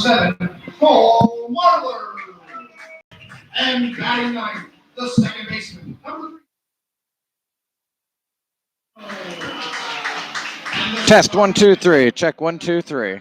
7, Paul Waddler. And batting ninth, the second baseman, number 3. Test 1, 2, 3. Check 1, 2, 3.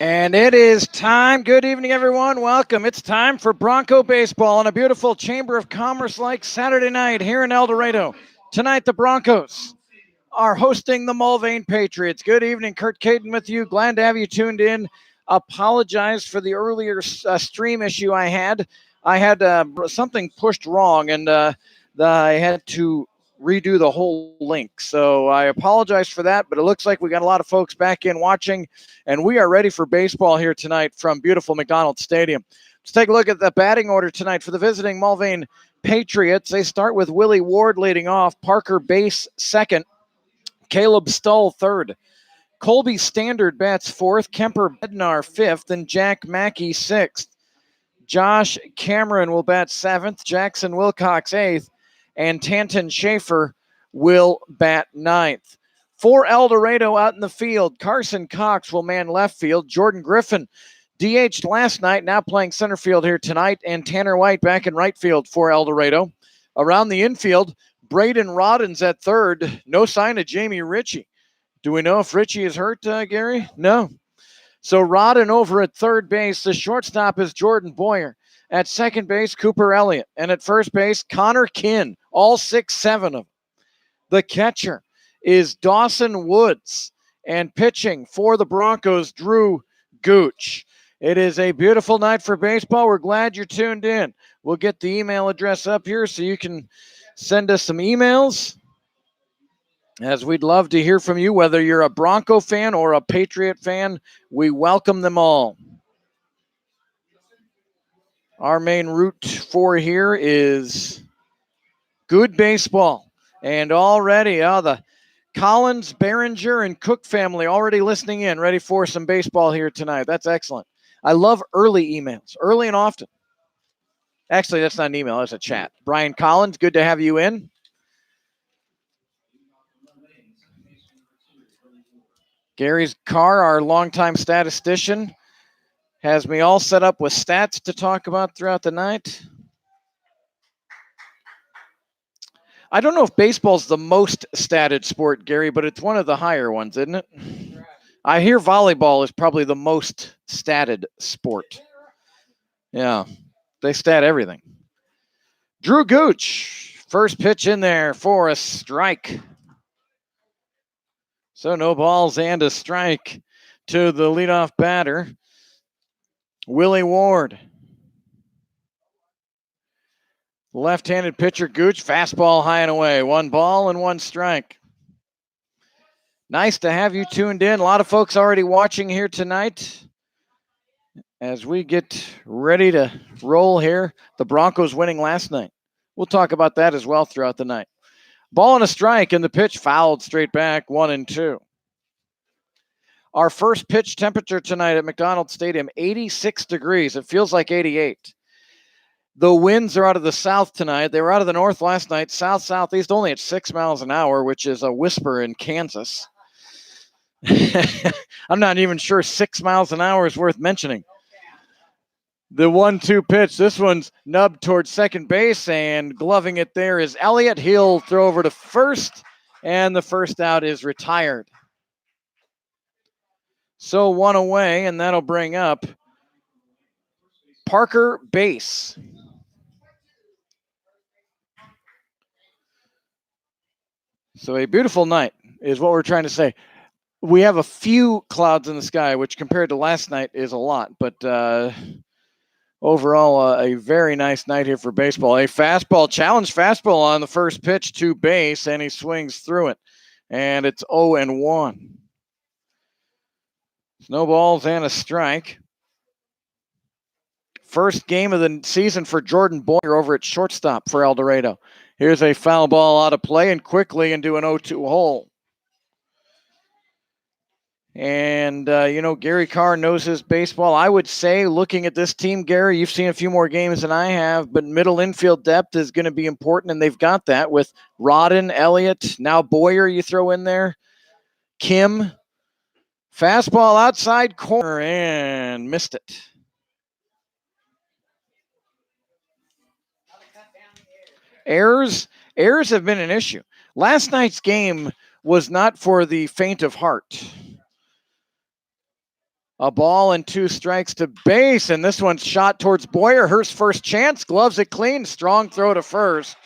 And it is time. Good evening, everyone. Welcome. It's time for Bronco baseball on a beautiful Chamber of Commerce-like Saturday night here in El Dorado. Tonight, the Broncos are hosting the Mulvane Patriots. Good evening, Kurt Caden with you. Glad to have you tuned in. Apologize for the earlier stream issue I had. I had something pushed wrong, and I had to redo the whole link. So I apologize for that, but it looks like we got a lot of folks back in watching, and we are ready for baseball here tonight from beautiful McDonald Stadium. Let's take a look at the batting order tonight for the visiting Mulvane Patriots. They start with Willie Ward leading off, Parker Bass second, Caleb Stull third, Colby Standard bats fourth, Kemper Bednar fifth, and Jack Mackey sixth. Josh Cameron will bat seventh, Jackson Wilcox eighth, and Tanton Schaefer will bat ninth. For El Dorado out in the field, Carson Cox will man left field. Jordan Griffin DH'd last night, now playing center field here tonight, and Tanner White back in right field for El Dorado. Around the infield, Braden Roddins at third. No sign of Jamie Ritchie. Do we know if Ritchie is hurt, Gary? No. So Rodden over at third base. The shortstop is Jordan Boyer. At second base, Cooper Elliott. And at first base, Connor Kinn. All 6-7 of them. The catcher is Dawson Woods. And pitching for the Broncos, Drew Gooch. It is a beautiful night for baseball. We're glad you're tuned in. We'll get the email address up here so you can send us some emails, as we'd love to hear from you, whether you're a Bronco fan or a Patriot fan. We welcome them all. Our main route for here is good baseball. And already, the Collins, Behringer, and Cook family already listening in, ready for some baseball here tonight. That's excellent. I love early emails, early and often. Actually, that's not an email, that's a chat. Brian Collins, good to have you in. Gary's Carr, our longtime statistician, has me all set up with stats to talk about throughout the night. I don't know if baseball's the most statted sport, Gary, but it's one of the higher ones, isn't it? I hear volleyball is probably the most statted sport. Yeah, they stat everything. Drew Gooch, first pitch in there for a strike. So no balls and a strike to the leadoff batter, Willie Ward. Left-handed pitcher Gooch, fastball high and away. 1 ball and 1 strike. Nice to have you tuned in. A lot of folks already watching here tonight as we get ready to roll here. The Broncos winning last night. We'll talk about that as well throughout the night. Ball and a strike, and the pitch fouled straight back, 1-2. Our first pitch temperature tonight at McDonald Stadium, 86 degrees. It feels like 88. The winds are out of the south tonight. They were out of the north last night. South-southeast only at 6 miles an hour, which is a whisper in Kansas. I'm not even sure 6 miles an hour is worth mentioning. The 1-2 pitch. This one's nubbed towards second base, and gloving it there is Elliott. He'll throw over to first, and the first out is retired. So 1 away, and that'll bring up Parker Bass. So a beautiful night is what we're trying to say. We have a few clouds in the sky, which compared to last night is a lot, but overall a very nice night here for baseball. A fastball, challenge fastball on the first pitch to base, and he swings through it, and it's 0-1. No balls and a strike. First game of the season for Jordan Boyer over at shortstop for El Dorado. Here's a foul ball out of play and quickly into an 0-2 hole. And, Gary Carr knows his baseball. I would say, looking at this team, Gary, you've seen a few more games than I have, but middle infield depth is going to be important, and they've got that with Rodden, Elliott, now Boyer you throw in there, Kim. Fastball outside corner and missed it. Errors have been an issue. Last night's game was not for the faint of heart. A ball and 2 strikes to base, and this one's shot towards Boyer. Hurst first chance, gloves it clean, strong throw to first.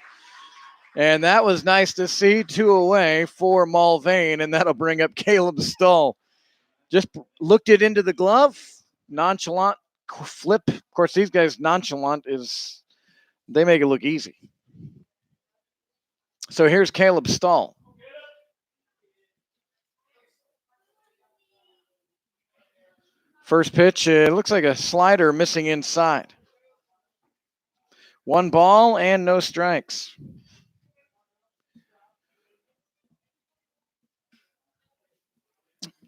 And that was nice to see. 2 away for Mulvane, and that'll bring up Caleb Stull. Just looked it into the glove. Nonchalant flip. Of course, these guys, nonchalant is, they make it look easy. So here's Caleb Stull. First pitch, it looks like a slider missing inside. 1 ball and no strikes.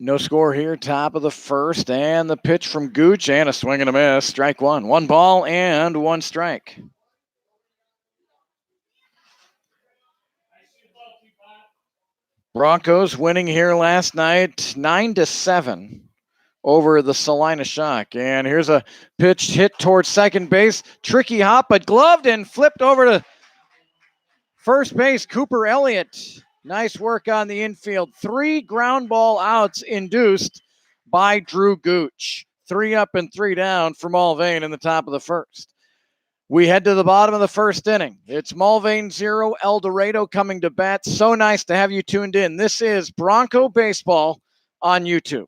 No score here, top of the first, and the pitch from Gooch, and a swing and a miss. Strike 1. 1 ball and 1 strike. Broncos winning here last night, 9-7 over the Salina Shock. And here's a pitch hit towards second base. Tricky hop, but gloved and flipped over to first base. Cooper Elliott. Nice work on the infield. 3 ground ball outs induced by Drew Gooch. 3 up and 3 down for Mulvane in the top of the first. We head to the bottom of the first inning. It's Mulvane 0, El Dorado coming to bat. So nice to have you tuned in. This is Bronco Baseball on YouTube.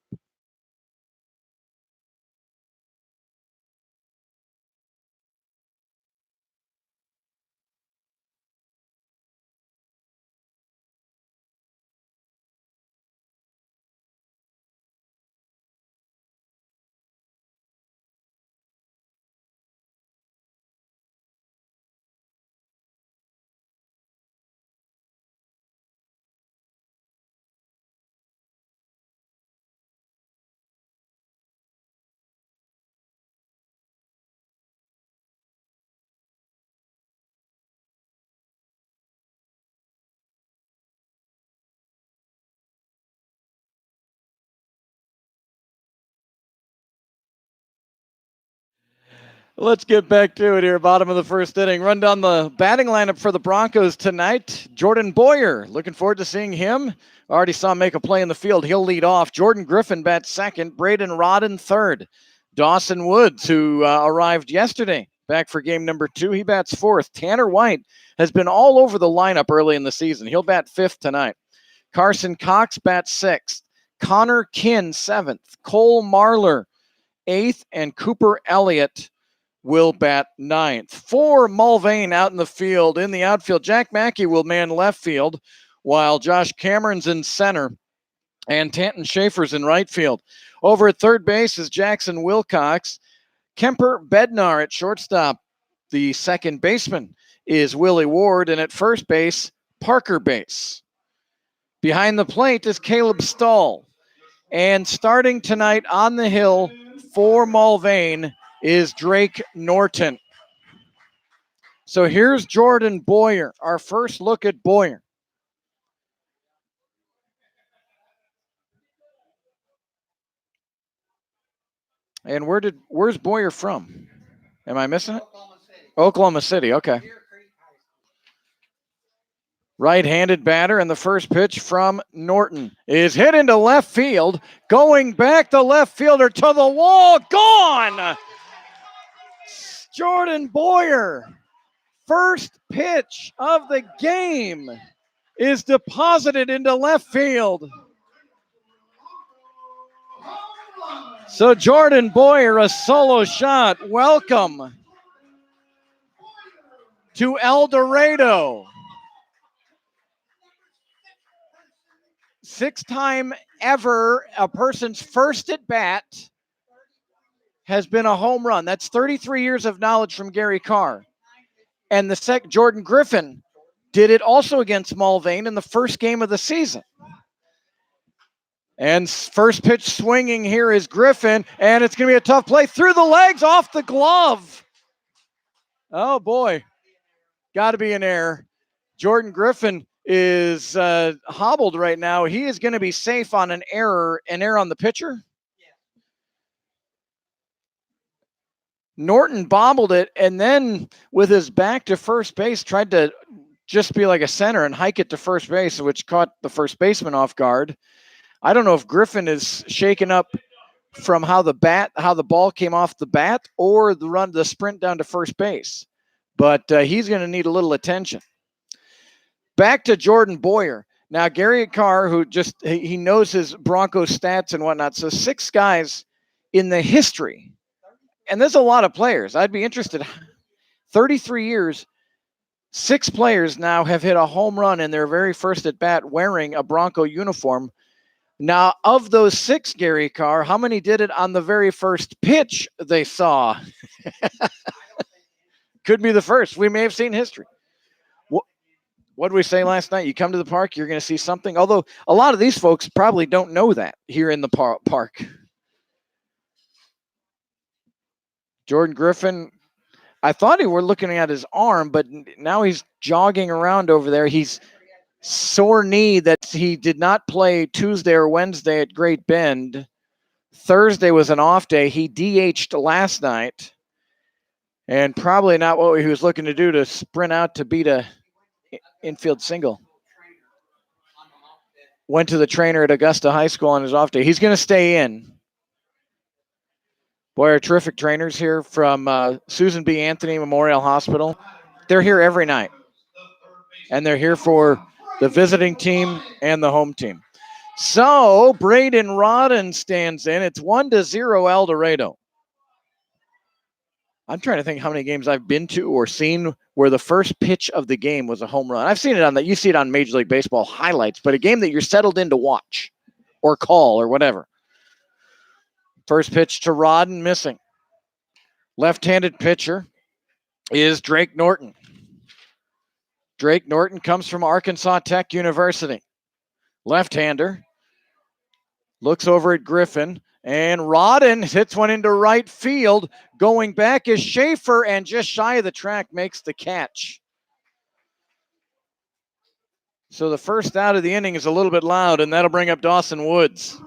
Let's get back to it here. Bottom of the first inning. Run down the batting lineup for the Broncos tonight. Jordan Boyer. Looking forward to seeing him. Already saw him make a play in the field. He'll lead off. Jordan Griffin bats second. Braden Rodden third. Dawson Woods, who arrived yesterday, back for game number 2. He bats fourth. Tanner White has been all over the lineup early in the season. He'll bat fifth tonight. Carson Cox bats sixth. Connor Kinn seventh. Cole Marler eighth. And Cooper Elliott will bat ninth. For Mulvane out in the field. In the outfield, Jack Mackey will man left field, while Josh Cameron's in center and Tanton Schaefer's in right field. Over at third base is Jackson Wilcox. Kemper Bednar at shortstop. The second baseman is Willie Ward, and at first base, Parker Base. Behind the plate is Caleb Stull. And starting tonight on the hill for Mulvane is Drake Norton. So here's Jordan Boyer, our first look at Boyer. And where's Boyer from? Am I missing it? Oklahoma City, okay. Right-handed batter, and the first pitch from Norton is hit into left field. Going back, the left fielder to the wall, gone! Jordan Boyer, first pitch of the game, is deposited into left field. So Jordan Boyer, a solo shot. Welcome to El Dorado. 6th time ever a person's first at bat has been a home run. That's 33 years of knowledge from Gary Carr. And the Jordan Griffin did it also against Mulvane in the first game of the season. And first pitch swinging here is Griffin, and it's going to be a tough play through the legs, off the glove. Oh boy, got to be an error. Jordan Griffin is hobbled right now. He is going to be safe on an error on the pitcher. Norton bobbled it, and then with his back to first base, tried to just be like a center and hike it to first base, which caught the first baseman off guard. I don't know if Griffin is shaken up from how the ball came off the bat, or the sprint down to first base, but he's going to need a little attention. Back to Jordan Boyer. Now, Gary Carr, who he knows his Broncos stats and whatnot. So 6 guys in the history. And there's a lot of players. I'd be interested. 33 years, 6 players now have hit a home run in their very first at bat wearing a Bronco uniform. Now, of those 6, Gary Carr, how many did it on the very first pitch they saw? Could be the first. We may have seen history. What did we say last night? You come to the park, you're going to see something. Although a lot of these folks probably don't know that here in the park. Jordan Griffin, I thought he were looking at his arm, but now he's jogging around over there. He's sore knee that he did not play Tuesday or Wednesday at Great Bend. Thursday was an off day. He DH'd last night, and probably not what he was looking to do, to sprint out to beat a infield single. Went to the trainer at Augusta High School on his off day. He's going to stay in. Boy, our terrific trainers here from Susan B. Anthony Memorial Hospital. They're here every night. And they're here for the visiting team and the home team. So, Braden Rodden stands in. It's 1-0 El Dorado. I'm trying to think how many games I've been to or seen where the first pitch of the game was a home run. I've seen it on you see it on Major League Baseball highlights, but a game that you're settled in to watch or call or whatever. First pitch to Rodden, missing. Left-handed pitcher is Drake Norton. Drake Norton comes from Arkansas Tech University. Left-hander. Looks over at Griffin. And Rodden hits one into right field. Going back is Schaefer, and just shy of the track makes the catch. So the first out of the inning is a little bit loud, and that'll bring up Dawson Woods.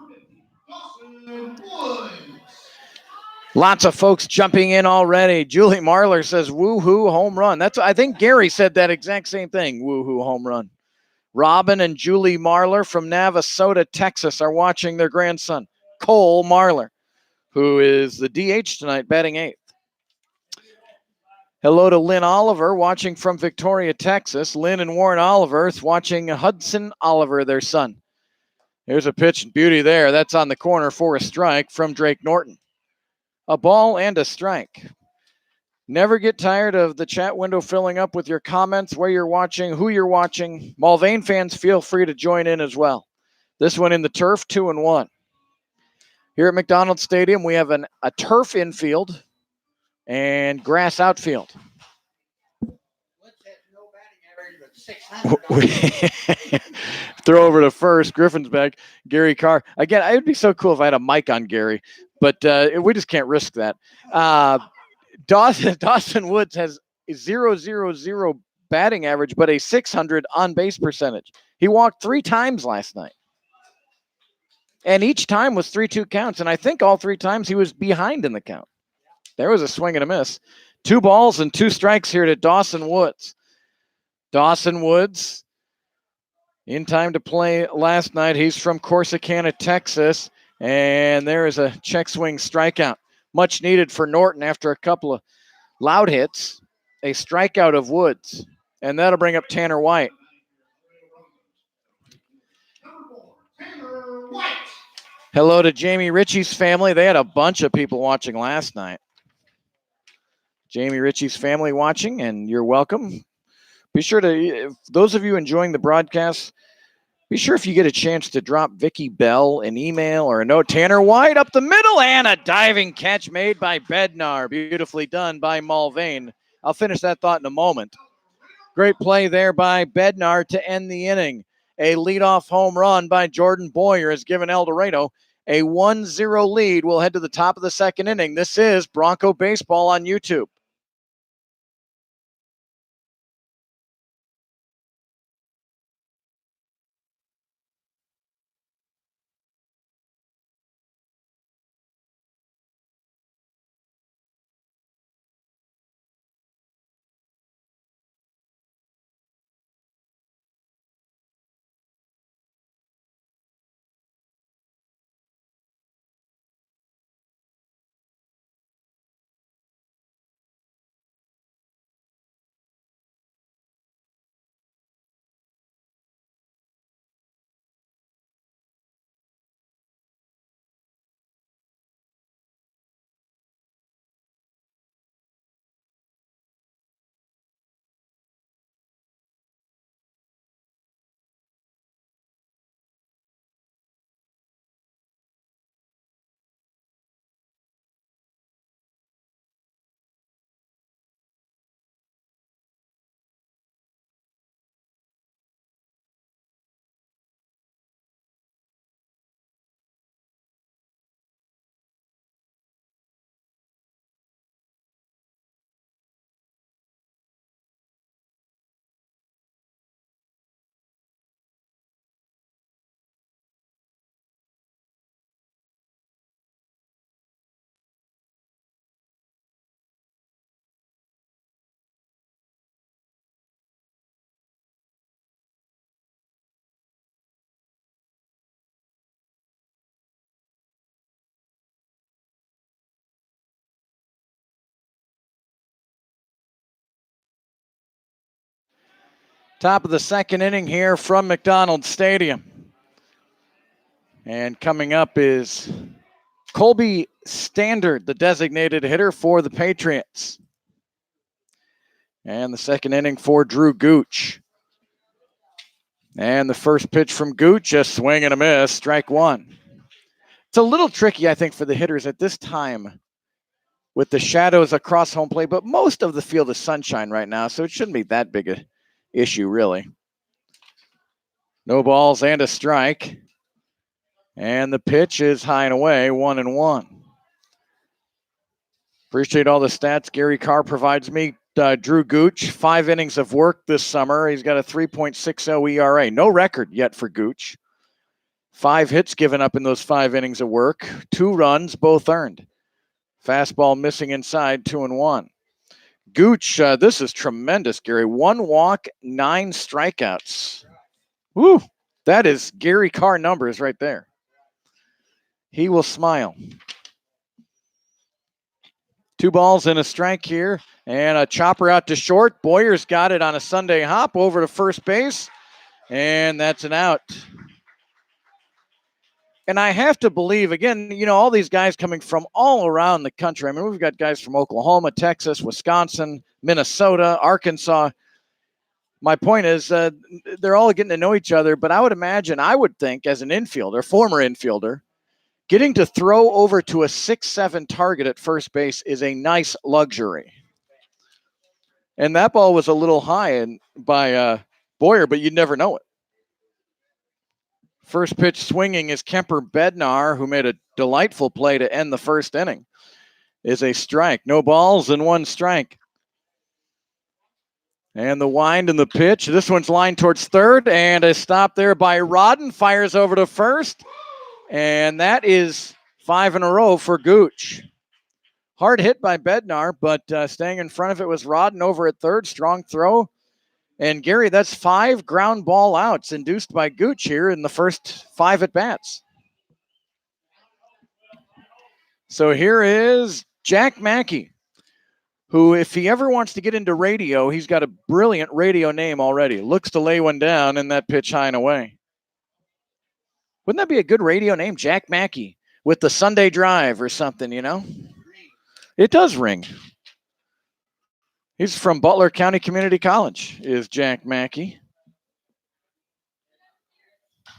Lots of folks jumping in already. Julie Marler says, woo-hoo, home run. I think Gary said that exact same thing, woo-hoo, home run. Robin and Julie Marler from Navasota, Texas, are watching their grandson, Cole Marler, who is the DH tonight, batting 8th. Hello to Lynn Oliver, watching from Victoria, Texas. Lynn and Warren Oliver watching Hudson Oliver, their son. Here's a pitch beauty there. That's on the corner for a strike from Drake Norton. A ball and a strike. Never get tired of the chat window filling up with your comments, where you're watching, who you're watching. Mulvane fans, feel free to join in as well. This one in the turf, 2-1. Here at McDonald's Stadium, we have a turf infield and grass outfield. Throw over to first. Griffin's back. Gary Carr. Again, it would be so cool if I had a mic on Gary, but we just can't risk that. Dawson Woods has a 0.000 batting average, but a 600 on-base percentage. He walked 3 times last night. And each time was 3-2 counts, and I think all 3 times he was behind in the count. There was a swing and a miss. 2 balls and 2 strikes here to Dawson Woods. Dawson Woods, in time to play last night. He's from Corsicana, Texas, and there is a check swing strikeout. Much needed for Norton after a couple of loud hits. A strikeout of Woods, and that'll bring up Tanner White. Hello to Jamie Ritchie's family. They had a bunch of people watching last night. Jamie Ritchie's family watching, and you're welcome. Be sure to, those of you enjoying the broadcast, be sure if you get a chance to drop Vicky Bell an email or a note. Tanner White up the middle, and a diving catch made by Bednar. Beautifully done by Mulvane. I'll finish that thought in a moment. Great play there by Bednar to end the inning. A leadoff home run by Jordan Boyer has given El Dorado a 1-0 lead. We'll head to the top of the second inning. This is Bronco Baseball on YouTube. Top of the second inning here from McDonald Stadium. And coming up is Colby Standard, the designated hitter for the Patriots. And the second inning for Drew Gooch. And the first pitch from Gooch, a swing and a miss, strike one. It's a little tricky, I think, for the hitters at this time with the shadows across home plate, but most of the field is sunshine right now, so it shouldn't be that big an issue, really. No balls and a strike. And the pitch is high and away, 1-1. Appreciate all the stats Gary Carr provides me. Drew Gooch, 5 innings of work this summer. He's got a 3.60 ERA. No record yet for Gooch. 5 hits given up in those 5 innings of work. 2 runs, both earned. Fastball missing inside, 2-1. Gooch, this is tremendous, Gary. 1 walk, 9 strikeouts. Woo! That is Gary Carr numbers right there. He will smile. 2 balls and a strike here. And a chopper out to short. Boyer's got it on a Sunday hop over to first base. And that's an out. And I have to believe, again, all these guys coming from all around the country. I mean, we've got guys from Oklahoma, Texas, Wisconsin, Minnesota, Arkansas. My point is they're all getting to know each other. But I would think, as an infielder, former infielder, getting to throw over to a 6-7 target at first base is a nice luxury. And that ball was a little high by Boyer, but you'd never know it. First pitch swinging is Kemper Bednar, who made a delightful play to end the first inning, is a strike. No balls and 1 strike. And the wind and the pitch. This one's lined towards third, and a stop there by Rodden. Fires over to first, and that is 5 in a row for Gooch. Hard hit by Bednar, but staying in front of it was Rodden over at third. Strong throw. And Gary, that's 5 ground ball outs induced by Gooch here in the first 5 at-bats. So here is Jack Mackey, who, if he ever wants to get into radio, he's got a brilliant radio name already. Looks to lay one down, and that pitch high and away. Wouldn't that be a good radio name, Jack Mackey, with the Sunday Drive or something, It does ring. He's from Butler County Community College, is Jack Mackey.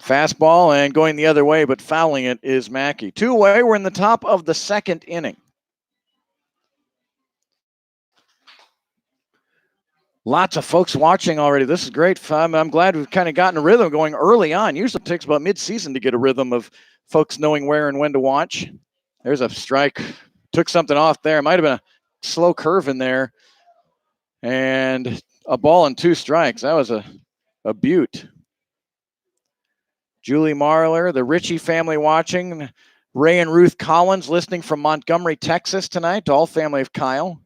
Fastball and going the other way, but fouling it is Mackey. 2-away, we're in the top of the second inning. Lots of folks watching already. This is great. I'm glad we've kind of gotten a rhythm going early on. Usually it takes about mid-season to get a rhythm of folks knowing where and when to watch. There's a strike. Took something off there. Might have been a slow curve in there. And a ball and 2 strikes. That was a beaut. Julie Marler, the Ritchie family watching. Ray and Ruth Collins listening from Montgomery, Texas tonight. All family of Kyle.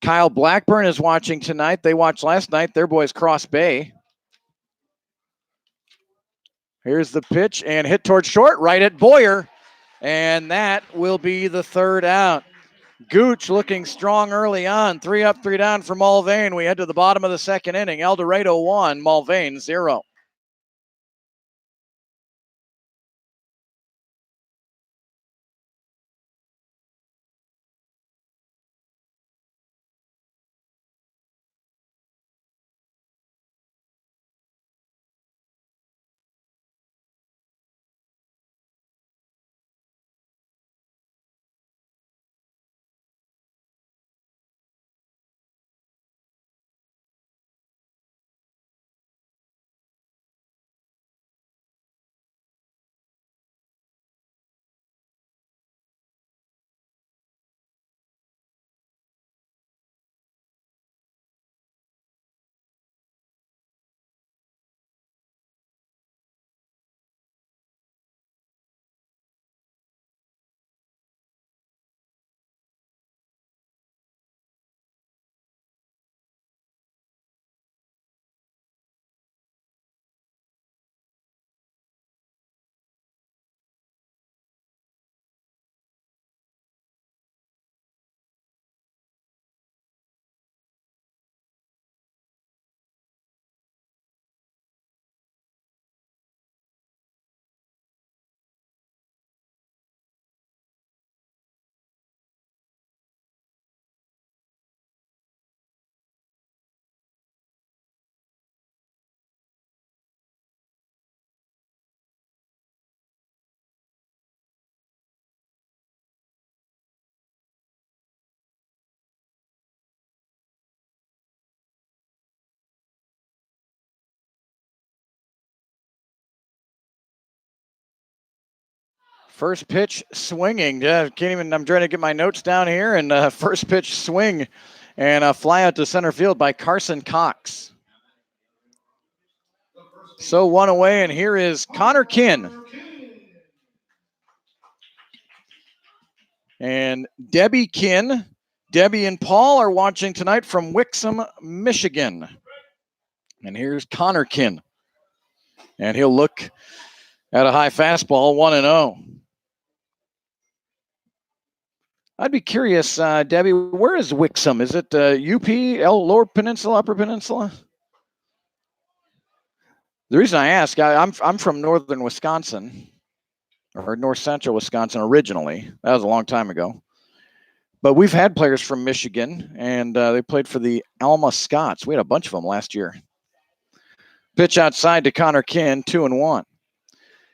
Kyle Blackburn is watching tonight. They watched last night. Their boys Cross Bay. Here's the pitch and hit towards short, right at Boyer. And that will be the 3rd out. Gooch looking strong early on. 3 up, 3 down for Mulvane. We head to the bottom of the second inning. El Dorado 1, Mulvane 0. First pitch swinging. I'm trying to get my notes down here. And first pitch swing and a fly out to center field by Carson Cox. So one away, and here is Connor Kinn. And Debbie Kinn. Debbie and Paul are watching tonight from Wixom, Michigan. And here's Connor Kinn. And he'll look at a high fastball, 1-0. I'd be curious, Debbie, where is Wixom? Is it UP, Lower Peninsula, Upper Peninsula? The reason I ask, I'm from northern Wisconsin, or north central Wisconsin originally. That was a long time ago. But we've had players from Michigan, and they played for the Alma Scots. We had a bunch of them last year. Pitch outside to Connor Kinn, 2-1.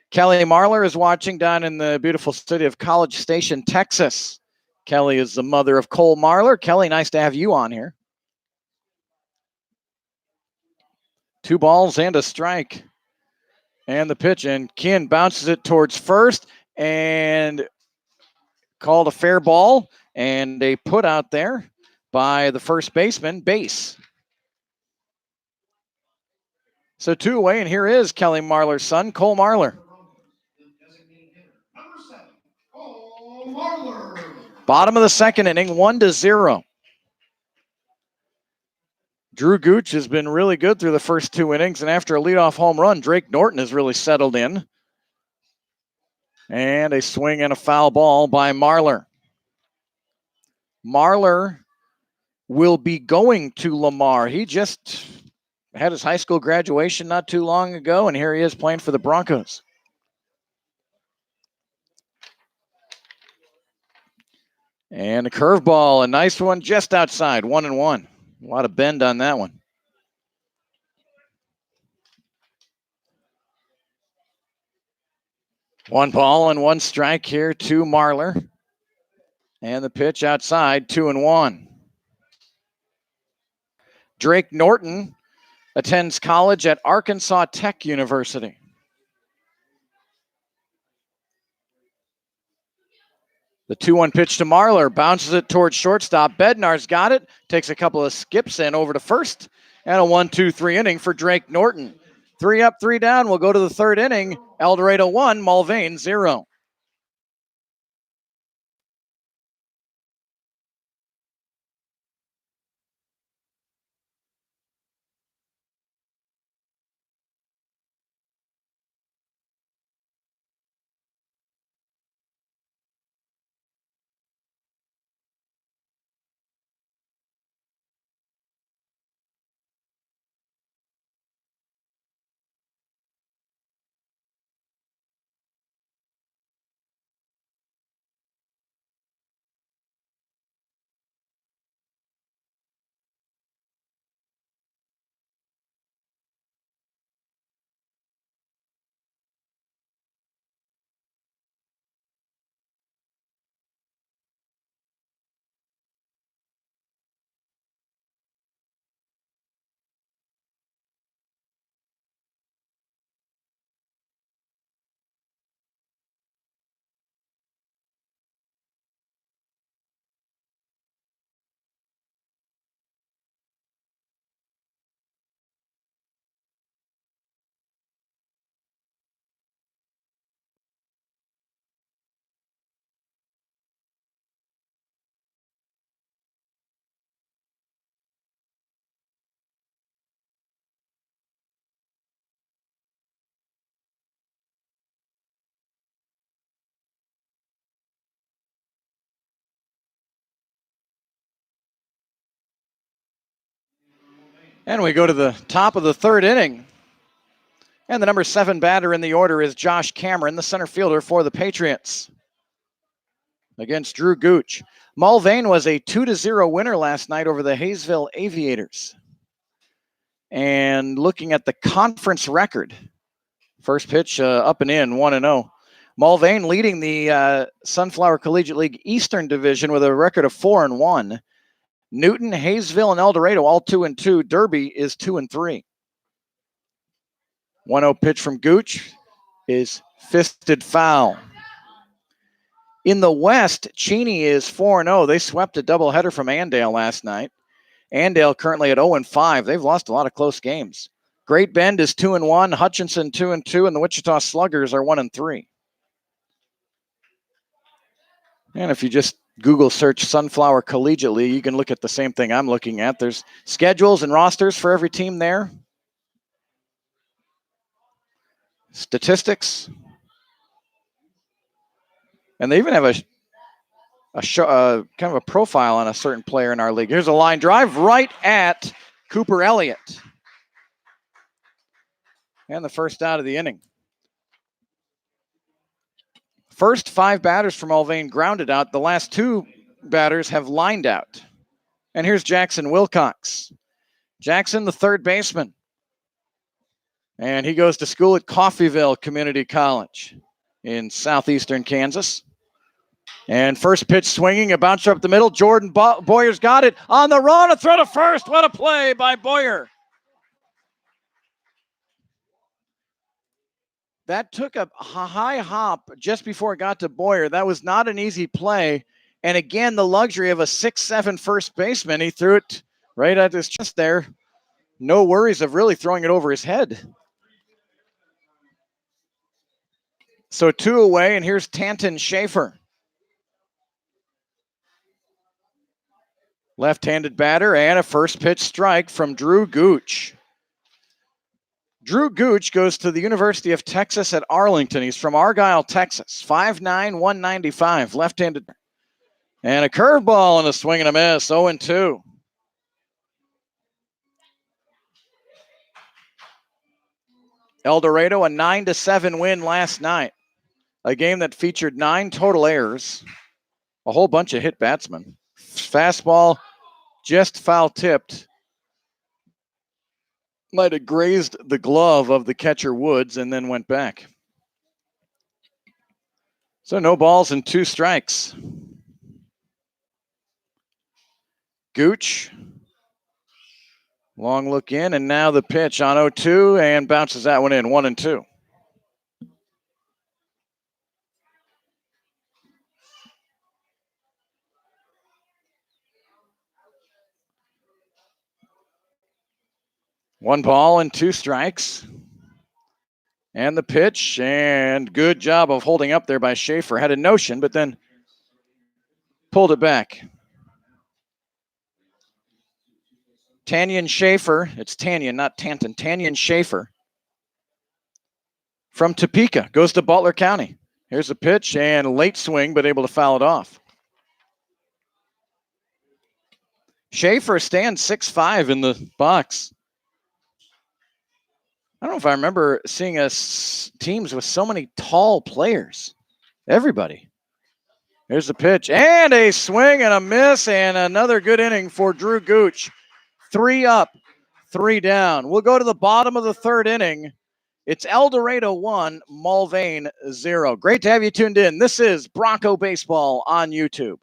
Kelly Marlar is watching down in the beautiful city of College Station, Texas. Kelly is the mother of Cole Marlar. Kelly, nice to have you on here. 2 balls and a strike. And the pitch, and Kinn bounces it towards first and called a fair ball, and a put out there by the first baseman, base. So 2 away, and here is Kelly Marlar's son, Cole Marlar. Bottom of the second inning, 1-0. Drew Gooch has been really good through the first 2 innings, and after a leadoff home run, Drake Norton has really settled in. And a swing and a foul ball by Marlar. Marlar will be going to Lamar. He just had his high school graduation not too long ago, and here he is playing for the Broncos. And a curveball, a nice one just outside, 1-1. A lot of bend on that one. One ball and 1 strike here to Marlar. And the pitch outside, 2-1. Drake Norton attends college at Arkansas Tech University. The 2-1 pitch to Marlar, bounces it towards shortstop. Bednar's got it, takes a couple of skips and over to first, and a 1-2-3 inning for Drake Norton. 3 up, 3 down. We'll go to the 3rd inning. El Dorado 1, Mulvane 0. And we go to the top of the 3rd inning. And the number 7 batter in the order is Josh Cameron, the center fielder for the Patriots, against Drew Gooch. Mulvane was a 2-0 winner last night over the Hayesville Aviators. And looking at the conference record, first pitch up and in, 1-0. Mulvane leading the Sunflower Collegiate League Eastern Division with a record of 4-1. Newton, Hayesville, and El Dorado all 2-2. Derby is 2-3. 1-0 pitch from Gooch is fisted foul. In the West, Cheney is 4-0. They swept a doubleheader from Andale last night. Andale currently at 0-5. They've lost a lot of close games. Great Bend is 2-1. Hutchinson 2-2, and the Wichita Sluggers are 1-3. And if you just Google search Sunflower Collegiate League, you can look at the same thing I'm looking at. There's schedules and rosters for every team there. Statistics. And they even have a kind of a profile on a certain player in our league. Here's a line drive right at Cooper Elliott. And the first out of the inning. First 5 batters from Mulvane grounded out. The last 2 batters have lined out. And here's Jackson Wilcox. Jackson, the third baseman. And he goes to school at Coffeyville Community College in southeastern Kansas. And first pitch swinging, a bouncer up the middle. Jordan Boyer's got it on the run, a throw to first. What a play by Boyer. That took a high hop just before it got to Boyer. That was not an easy play. And again, the luxury of a 6'7" first baseman. He threw it right at his chest there. No worries of really throwing it over his head. So 2 away, and here's Tanton Schaefer. Left-handed batter, and a first pitch strike from Drew Gooch. Drew Gooch goes to the University of Texas at Arlington. He's from Argyle, Texas. 5'9", 195, left-handed. And a curveball and a swing and a miss, 0-2. El Dorado, a 9-7 win last night. A game that featured 9 total errors, a whole bunch of hit batsmen. Fastball just foul-tipped. Might have grazed the glove of the catcher Woods and then went back. So no balls and 2 strikes. Gooch. Long look in, and now the pitch on 0-2 and bounces that one in, 1-2. One ball and 2 strikes. And the pitch, and good job of holding up there by Schaefer. Had a notion, but then pulled it back. Tanyan Schaefer, it's Tanyan, not Tanton. Tanyan Schaefer from Topeka, goes to Butler County. Here's a pitch, and late swing, but able to foul it off. Schaefer stands 6'5" in the box. I don't know if I remember seeing teams with so many tall players. Everybody. Here's the pitch, and a swing and a miss, and another good inning for Drew Gooch. 3 up, 3 down. We'll go to the bottom of the 3rd inning. It's El Dorado 1, Mulvane 0. Great to have you tuned in. This is Bronco Baseball on YouTube.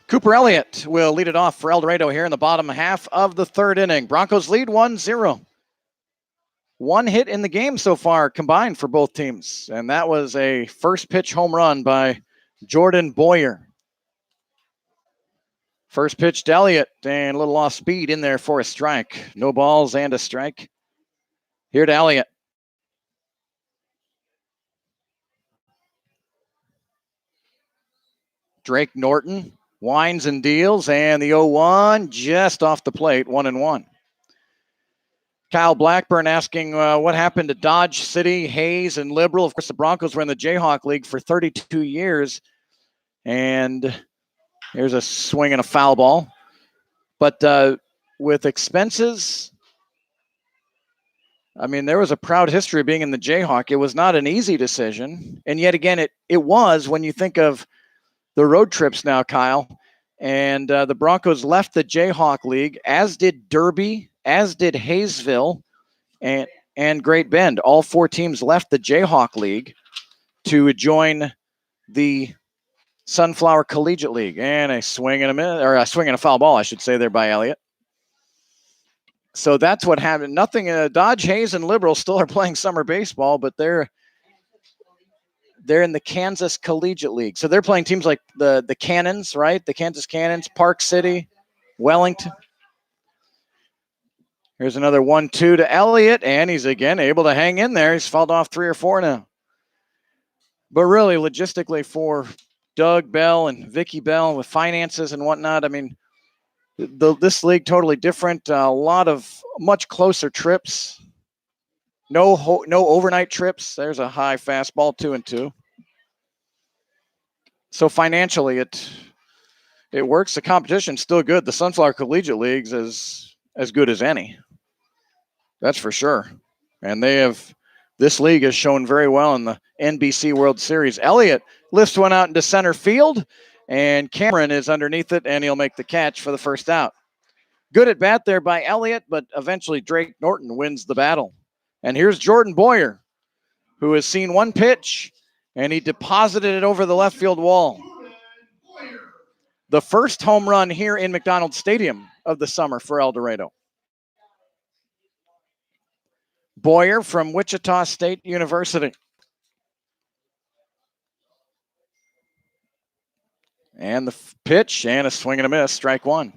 Cooper Elliott will lead it off for El Dorado here in the bottom half of the 3rd inning. Broncos lead 1-0. 1 hit in the game so far combined for both teams, and that was a first pitch home run by Jordan Boyer. First pitch to Elliott, and a little off speed in there for a strike. No balls and a strike. Here to Elliott. Drake Norton winds and deals, and the 0-1 just off the plate, 1-1. Kyle Blackburn asking what happened to Dodge City, Hayes, and Liberal. Of course, the Broncos were in the Jayhawk League for 32 years. And here's a swing and a foul ball. But with expenses, I mean, there was a proud history of being in the Jayhawk. It was not an easy decision. And yet again, it was when you think of the road trips now, Kyle. And the Broncos left the Jayhawk League, as did Derby, as did Hayesville, and Great Bend. All four teams left the Jayhawk League to join the Sunflower Collegiate League. And a swing and a foul ball, I should say, there by Elliott. So that's what happened. Nothing. Dodge, Hayes, and Liberal still are playing summer baseball, but they're in the Kansas Collegiate League. So they're playing teams like the Cannons, right? The Kansas Cannons, Park City, Wellington. Here's another 1-2 to Elliott, and he's again able to hang in there. He's fouled off 3 or 4 now. But really, logistically for Doug Bell and Vicky Bell with finances and whatnot, I mean, this league totally different. A lot of much closer trips. No overnight trips. There's a high fastball, 2-2. So financially, it works. The competition's still good. The Sunflower Collegiate League's as good as any. That's for sure. And this league has shown very well in the NBC World Series. Elliott lifts one out into center field, and Cameron is underneath it, and he'll make the catch for the first out. Good at bat there by Elliott, but eventually Drake Norton wins the battle. And here's Jordan Boyer, who has seen one pitch, and he deposited it over the left field wall. The first home run here in McDonald Stadium of the summer for El Dorado. Boyer from Wichita State University. And the pitch, and a swing and a miss, strike one.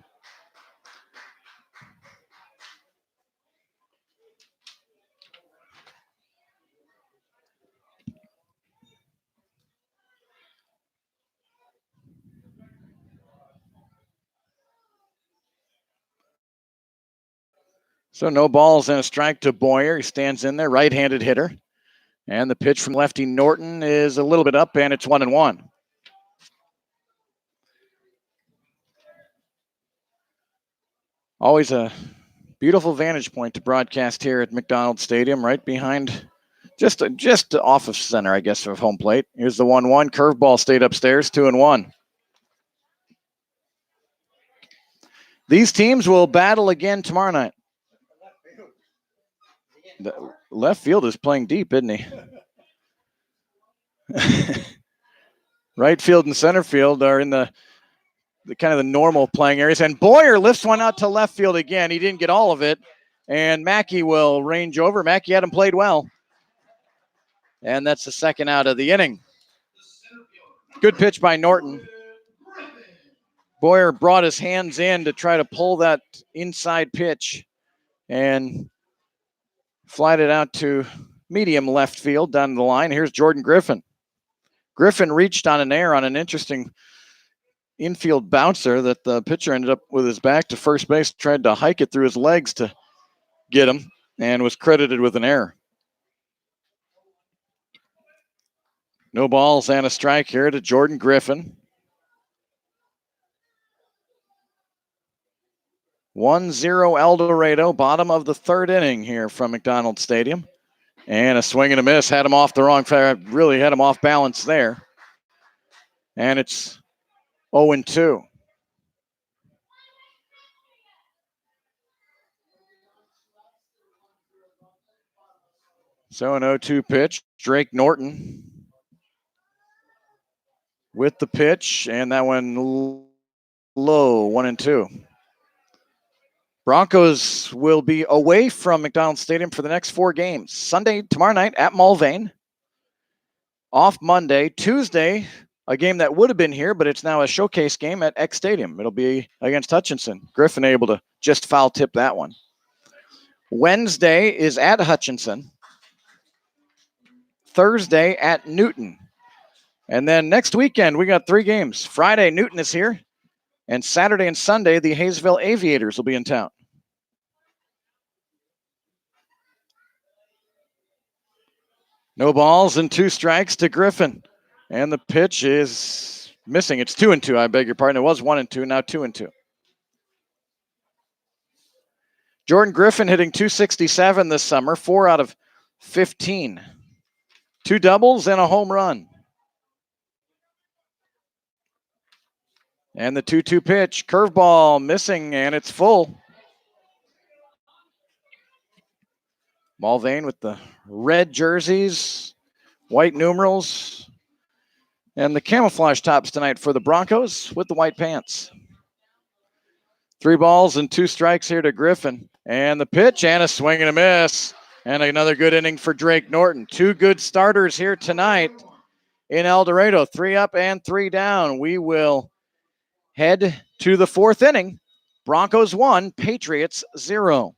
So no balls and a strike to Boyer. He stands in there, right-handed hitter. And the pitch from lefty Norton is a little bit up, and it's 1-1. Always a beautiful vantage point to broadcast here at McDonald Stadium, right behind, just off of center, I guess, of home plate. Here's the 1-1. Curveball stayed upstairs, 2-1. These teams will battle again tomorrow night. The left field is playing deep, isn't he? Right field and center field are in the kind of the normal playing areas. And Boyer lifts one out to left field again. He didn't get all of it. And Mackey will range over. Mackey had him played well. And that's the second out of the inning. Good pitch by Norton. Boyer brought his hands in to try to pull that inside pitch and flied it out to medium left field down the line. Here's Jordan Griffin. Griffin reached on an error on an interesting infield bouncer that the pitcher ended up with his back to first base, tried to hike it through his legs to get him, and was credited with an error. No balls and a strike here to Jordan Griffin. 1-0 El Dorado, bottom of the third inning here from McDonald Stadium. And a swing and a miss, had him off the wrong foot, really had him off balance there. And it's 0-2. So an 0-2 pitch, Drake Norton with the pitch, and that one low, 1-2. Broncos will be away from McDonald Stadium for the next 4 games. Sunday, tomorrow night at Mulvane. Off Monday. Tuesday, a game that would have been here, but it's now a showcase game at X Stadium. It'll be against Hutchinson. Griffin able to just foul tip that one. Wednesday is at Hutchinson. Thursday at Newton. And then next weekend, we got 3 games. Friday, Newton is here. And Saturday and Sunday, the Hayesville Aviators will be in town. No balls and 2 strikes to Griffin. And the pitch is missing. It's 2-2, I beg your pardon. It was 1-2, now 2-2. Jordan Griffin hitting .267 this summer, 4 out of 15. 2 doubles and a home run. And the 2-2 pitch, curveball missing, and it's full. Mulvane with the red jerseys, white numerals, and the camouflage tops tonight for the Broncos with the white pants. 3 balls and 2 strikes here to Griffin. And the pitch and a swing and a miss. And another good inning for Drake Norton. 2 good starters here tonight in El Dorado. 3 up and 3 down. We will head to the 4th inning. Broncos 1, Patriots 0.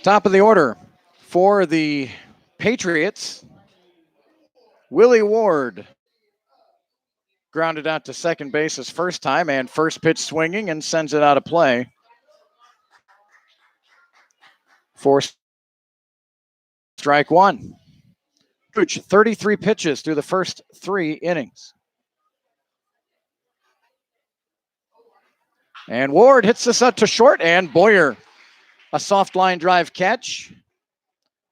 Top of the order for the Patriots, Willie Ward grounded out to second base his first time, and first pitch swinging and sends it out of play for strike 1. 33 pitches through the first 3 innings. And Ward hits this out to short, and Boyer, a soft line drive catch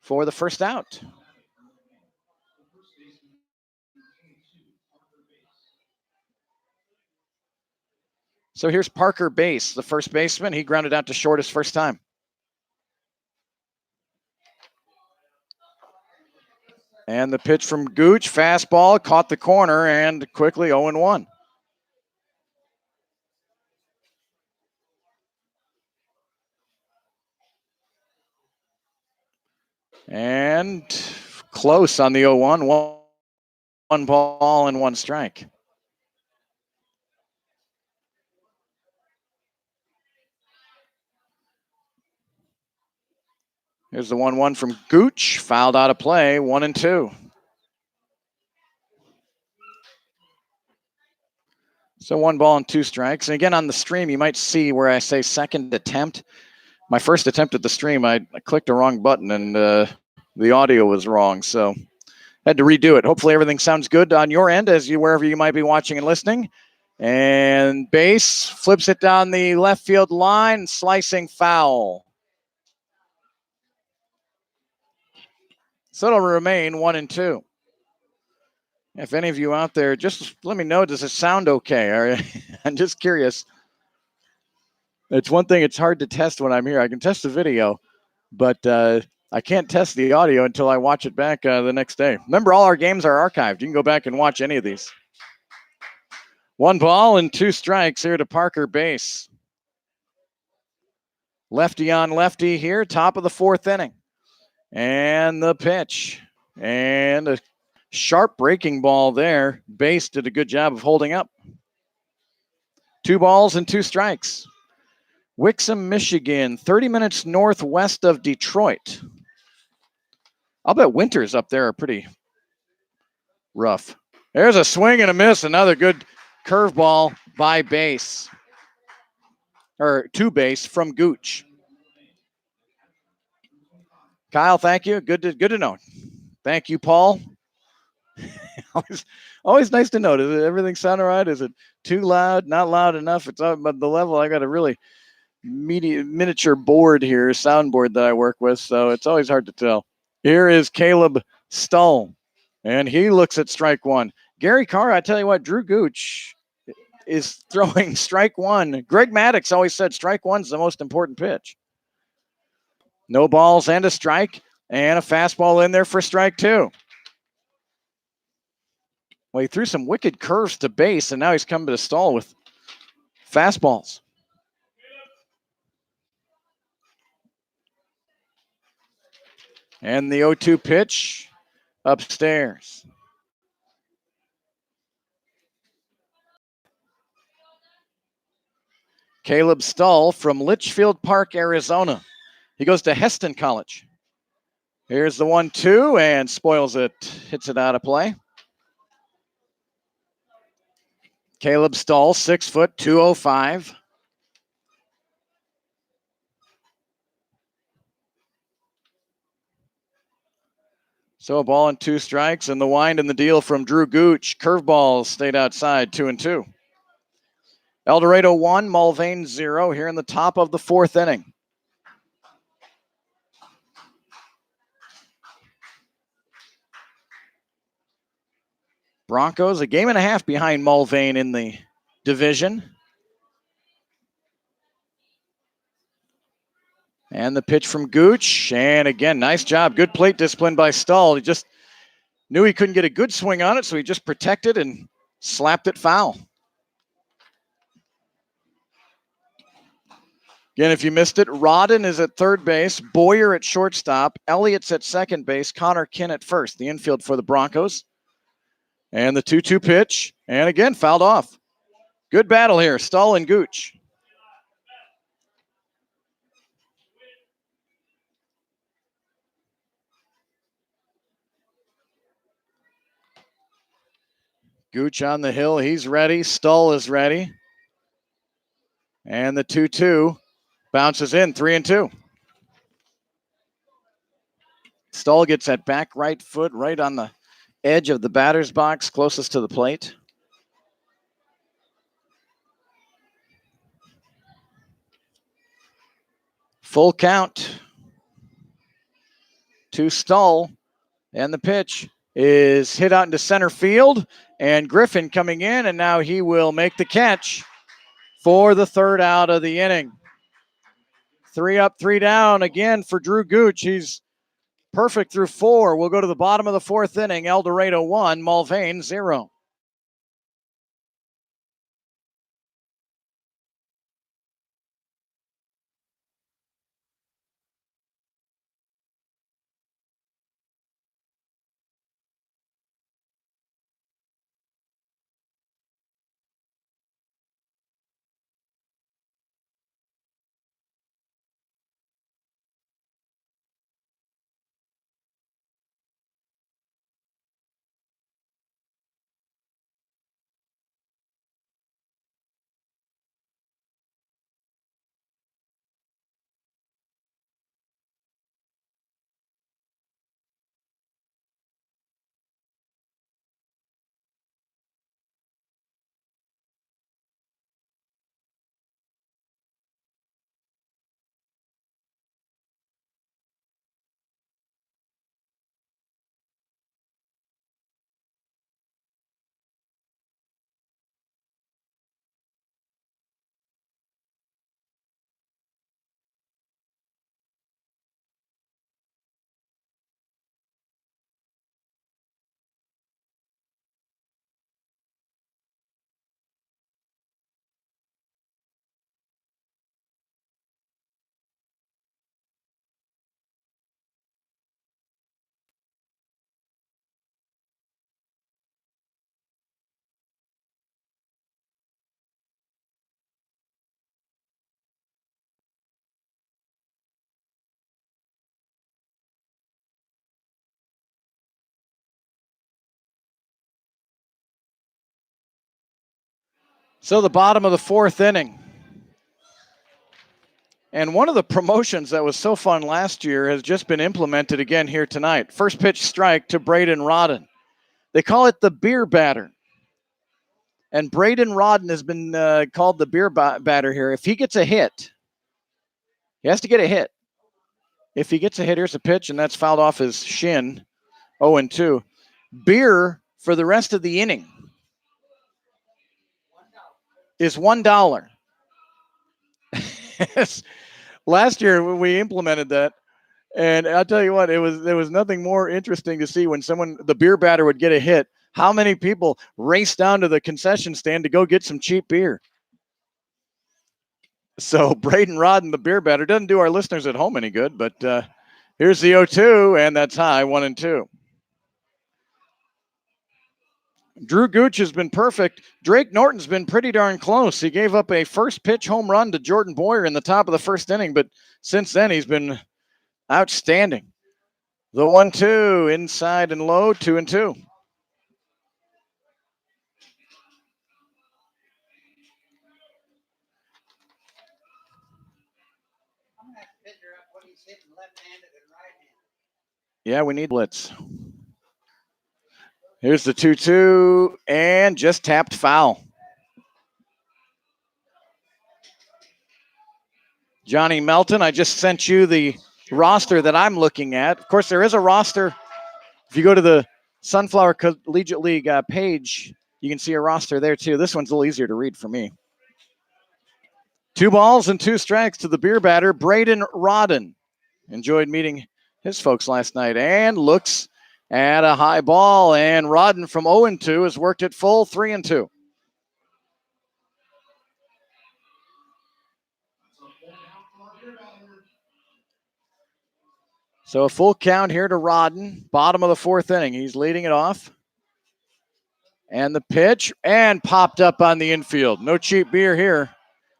for the first out. So here's Parker Bass, the first baseman. He grounded out to short his first time. And the pitch from Gooch, fastball, caught the corner, and quickly 0-1. And close on the 0-1. One ball and 1 strike. Here's the 1-1 from Gooch, fouled out of play, 1-2. So 1 ball and 2 strikes. And again, on the stream, you might see where I say second attempt. My first attempt at the stream, I clicked the wrong button and the audio was wrong. So had to redo it. Hopefully everything sounds good on your end as you wherever you might be watching and listening. And Bass flips it down the left field line, slicing foul. So it'll remain 1-2. If any of you out there, just let me know, does it sound okay? I'm just curious. It's one thing, it's hard to test when I'm here. I can test the video, but I can't test the audio until I watch it back the next day. Remember, all our games are archived. You can go back and watch any of these. 1 ball and 2 strikes here to Parker base. Lefty on lefty here, top of the 4th inning. And the pitch. And a sharp breaking ball there. Base did a good job of holding up. 2 balls and 2 strikes. Wixom, Michigan, 30 minutes northwest of Detroit. I'll bet winters up there are pretty rough. There's a swing and a miss. Another good curveball by base. Or to base from Gooch. Kyle, thank you. Good to know. Thank you, Paul. always nice to know. Does everything sound all right? Is it too loud? Not loud enough? It's up at the level. I got a really miniature board here, soundboard that I work with, so it's always hard to tell. Here is Caleb Stull, and he looks at strike 1. Gary Carr, I tell you what, Drew Gooch is throwing strike 1. Greg Maddox always said strike 1's the most important pitch. No balls and a strike, and a fastball in there for strike 2. Well, he threw some wicked curves to base, and now he's coming to Stull with fastballs. And the 0-2 pitch upstairs. Caleb Stull from Litchfield Park, Arizona. He goes to Heston College. Here's the 1-2 and spoils it. Hits it out of play. Caleb Stull, 6 foot, 205. So a ball and 2 strikes, and the wind and the deal from Drew Gooch. Curveballs stayed outside, 2-2. El Dorado 1, Mulvane 0 here in the top of the 4th inning. Broncos a game and a half behind Mulvane in the division. And the pitch from Gooch. And again, nice job. Good plate discipline by Stull. He just knew he couldn't get a good swing on it, so he just protected and slapped it foul. Again, if you missed it, Rodden is at third base, Boyer at shortstop, Elliott's at second base, Connor Kinn at first, the infield for the Broncos. And the 2-2 pitch, and again, fouled off. Good battle here, Stull and Gooch. Gooch on the hill, he's ready, Stull is ready. And the 2-2 bounces in, 3-2. Stull gets that back right foot right on the edge of the batter's box, closest to the plate. Full count to Stull, and the pitch is hit out into center field, and Griffin coming in, and now he will make the catch for the 3rd out of the inning. 3 up, 3 down again for Drew Gooch. He's perfect through 4. We'll go to the bottom of the 4th inning. El Dorado 1, Mulvane 0. So the bottom of the fourth inning. And one of the promotions that was so fun last year has just been implemented again here tonight. First pitch strike to Braden Rodden. They call it the beer batter. And Braden Rodden has been called the beer batter here. If he gets a hit, he has to get a hit. If he gets a hit, here's a pitch, and that's fouled off his shin. 0-2. Beer for the rest of the inning is $1. Last year when we implemented that, and I'll tell you what, there was nothing more interesting to see when the beer batter would get a hit. How many people race down to the concession stand to go get some cheap beer? So Braden Rodden, the beer batter, doesn't do our listeners at home any good, but here's the 0-2, and that's high, 1-2. Drew Gooch has been perfect. Drake Norton's been pretty darn close. He gave up a first pitch home run to Jordan Boyer in the top of the first inning, but since then he's been outstanding. The 1-2 inside and low, 2-2. Yeah, we need blitz. Here's the 2-2 and just tapped foul. Johnny Melton, I just sent you the roster that I'm looking at. Of course, there is a roster. If you go to the Sunflower Collegiate League page, you can see a roster there too. This one's a little easier to read for me. 2 balls and 2 strikes to the beer batter, Braden Rodden. Enjoyed meeting his folks last night and looks at a high ball. And Rodden from 0-2 has worked it full, 3-2. So a full count here to Rodden, bottom of the fourth inning. He's leading it off. And the pitch, and popped up on the infield. No cheap beer here.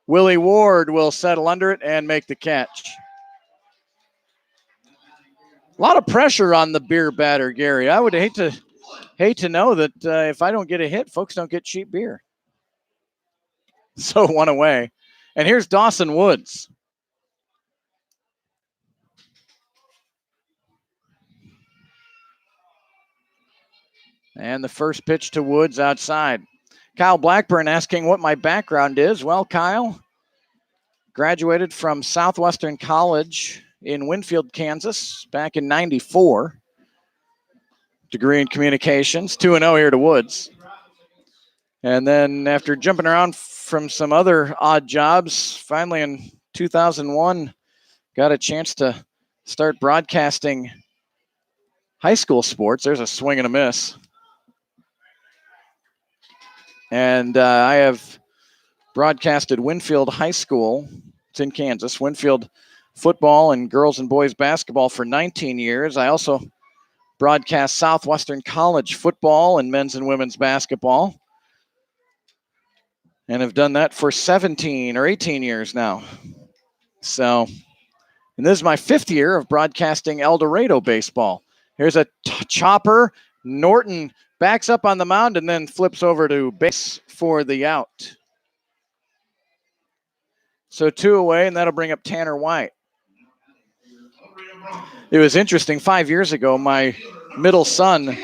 Willie Ward will settle under it and make the catch. A lot of pressure on the beer batter, Gary. I would hate to know that if I don't get a hit, folks don't get cheap beer. So 1 away. And here's Dawson Woods. And the first pitch to Woods outside. Kyle Blackburn asking what my background is. Well, Kyle graduated from Southwestern College in Winfield, Kansas back in '94. Degree in communications, 2-0 here to Woods. And then after jumping around from some other odd jobs, finally in 2001, got a chance to start broadcasting high school sports. There's a swing and a miss. And I have broadcasted Winfield High School. It's in Kansas. Winfield football and girls and boys basketball for 19 years. I also broadcast Southwestern College football and men's and women's basketball. And have done that for 17 or 18 years now. So, and this is my 5th year of broadcasting El Dorado baseball. Here's a chopper. Norton backs up on the mound and then flips over to base for the out. So 2 away, and that'll bring up Tanner White. It was interesting. 5 years ago, my middle son,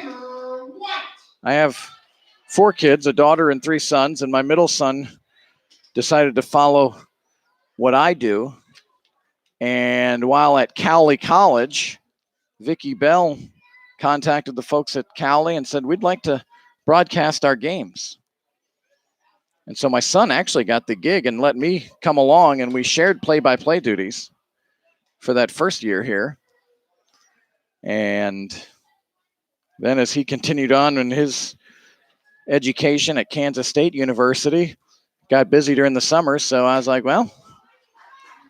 I have 4 kids, a daughter and 3 sons, and my middle son decided to follow what I do. And while at Cowley College, Vicki Bell contacted the folks at Cowley and said, we'd like to broadcast our games. And so my son actually got the gig and let me come along, and we shared play-by-play duties for that first year here. And then as he continued on in his education at Kansas State University, got busy during the summer. So I was like, well,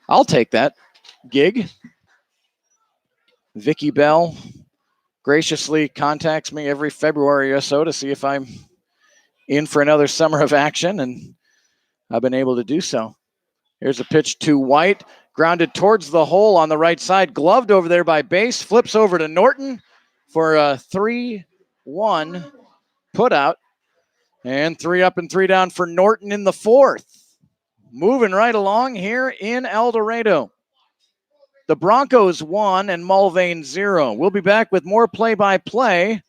I'll take that gig. Vicki Bell graciously contacts me every February or so to see if I'm in for another summer of action, and I've been able to do so. Here's a pitch to White, grounded towards the hole on the right side, gloved over there by base, flips over to Norton for a 3-1 put out, And 3 up and 3 down for Norton in the fourth. Moving right along here in El Dorado. The Broncos 1 and Mulvane 0. We'll be back with more play-by-play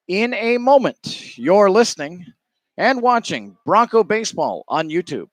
in a moment. You're listening and watching Bronco Baseball on YouTube.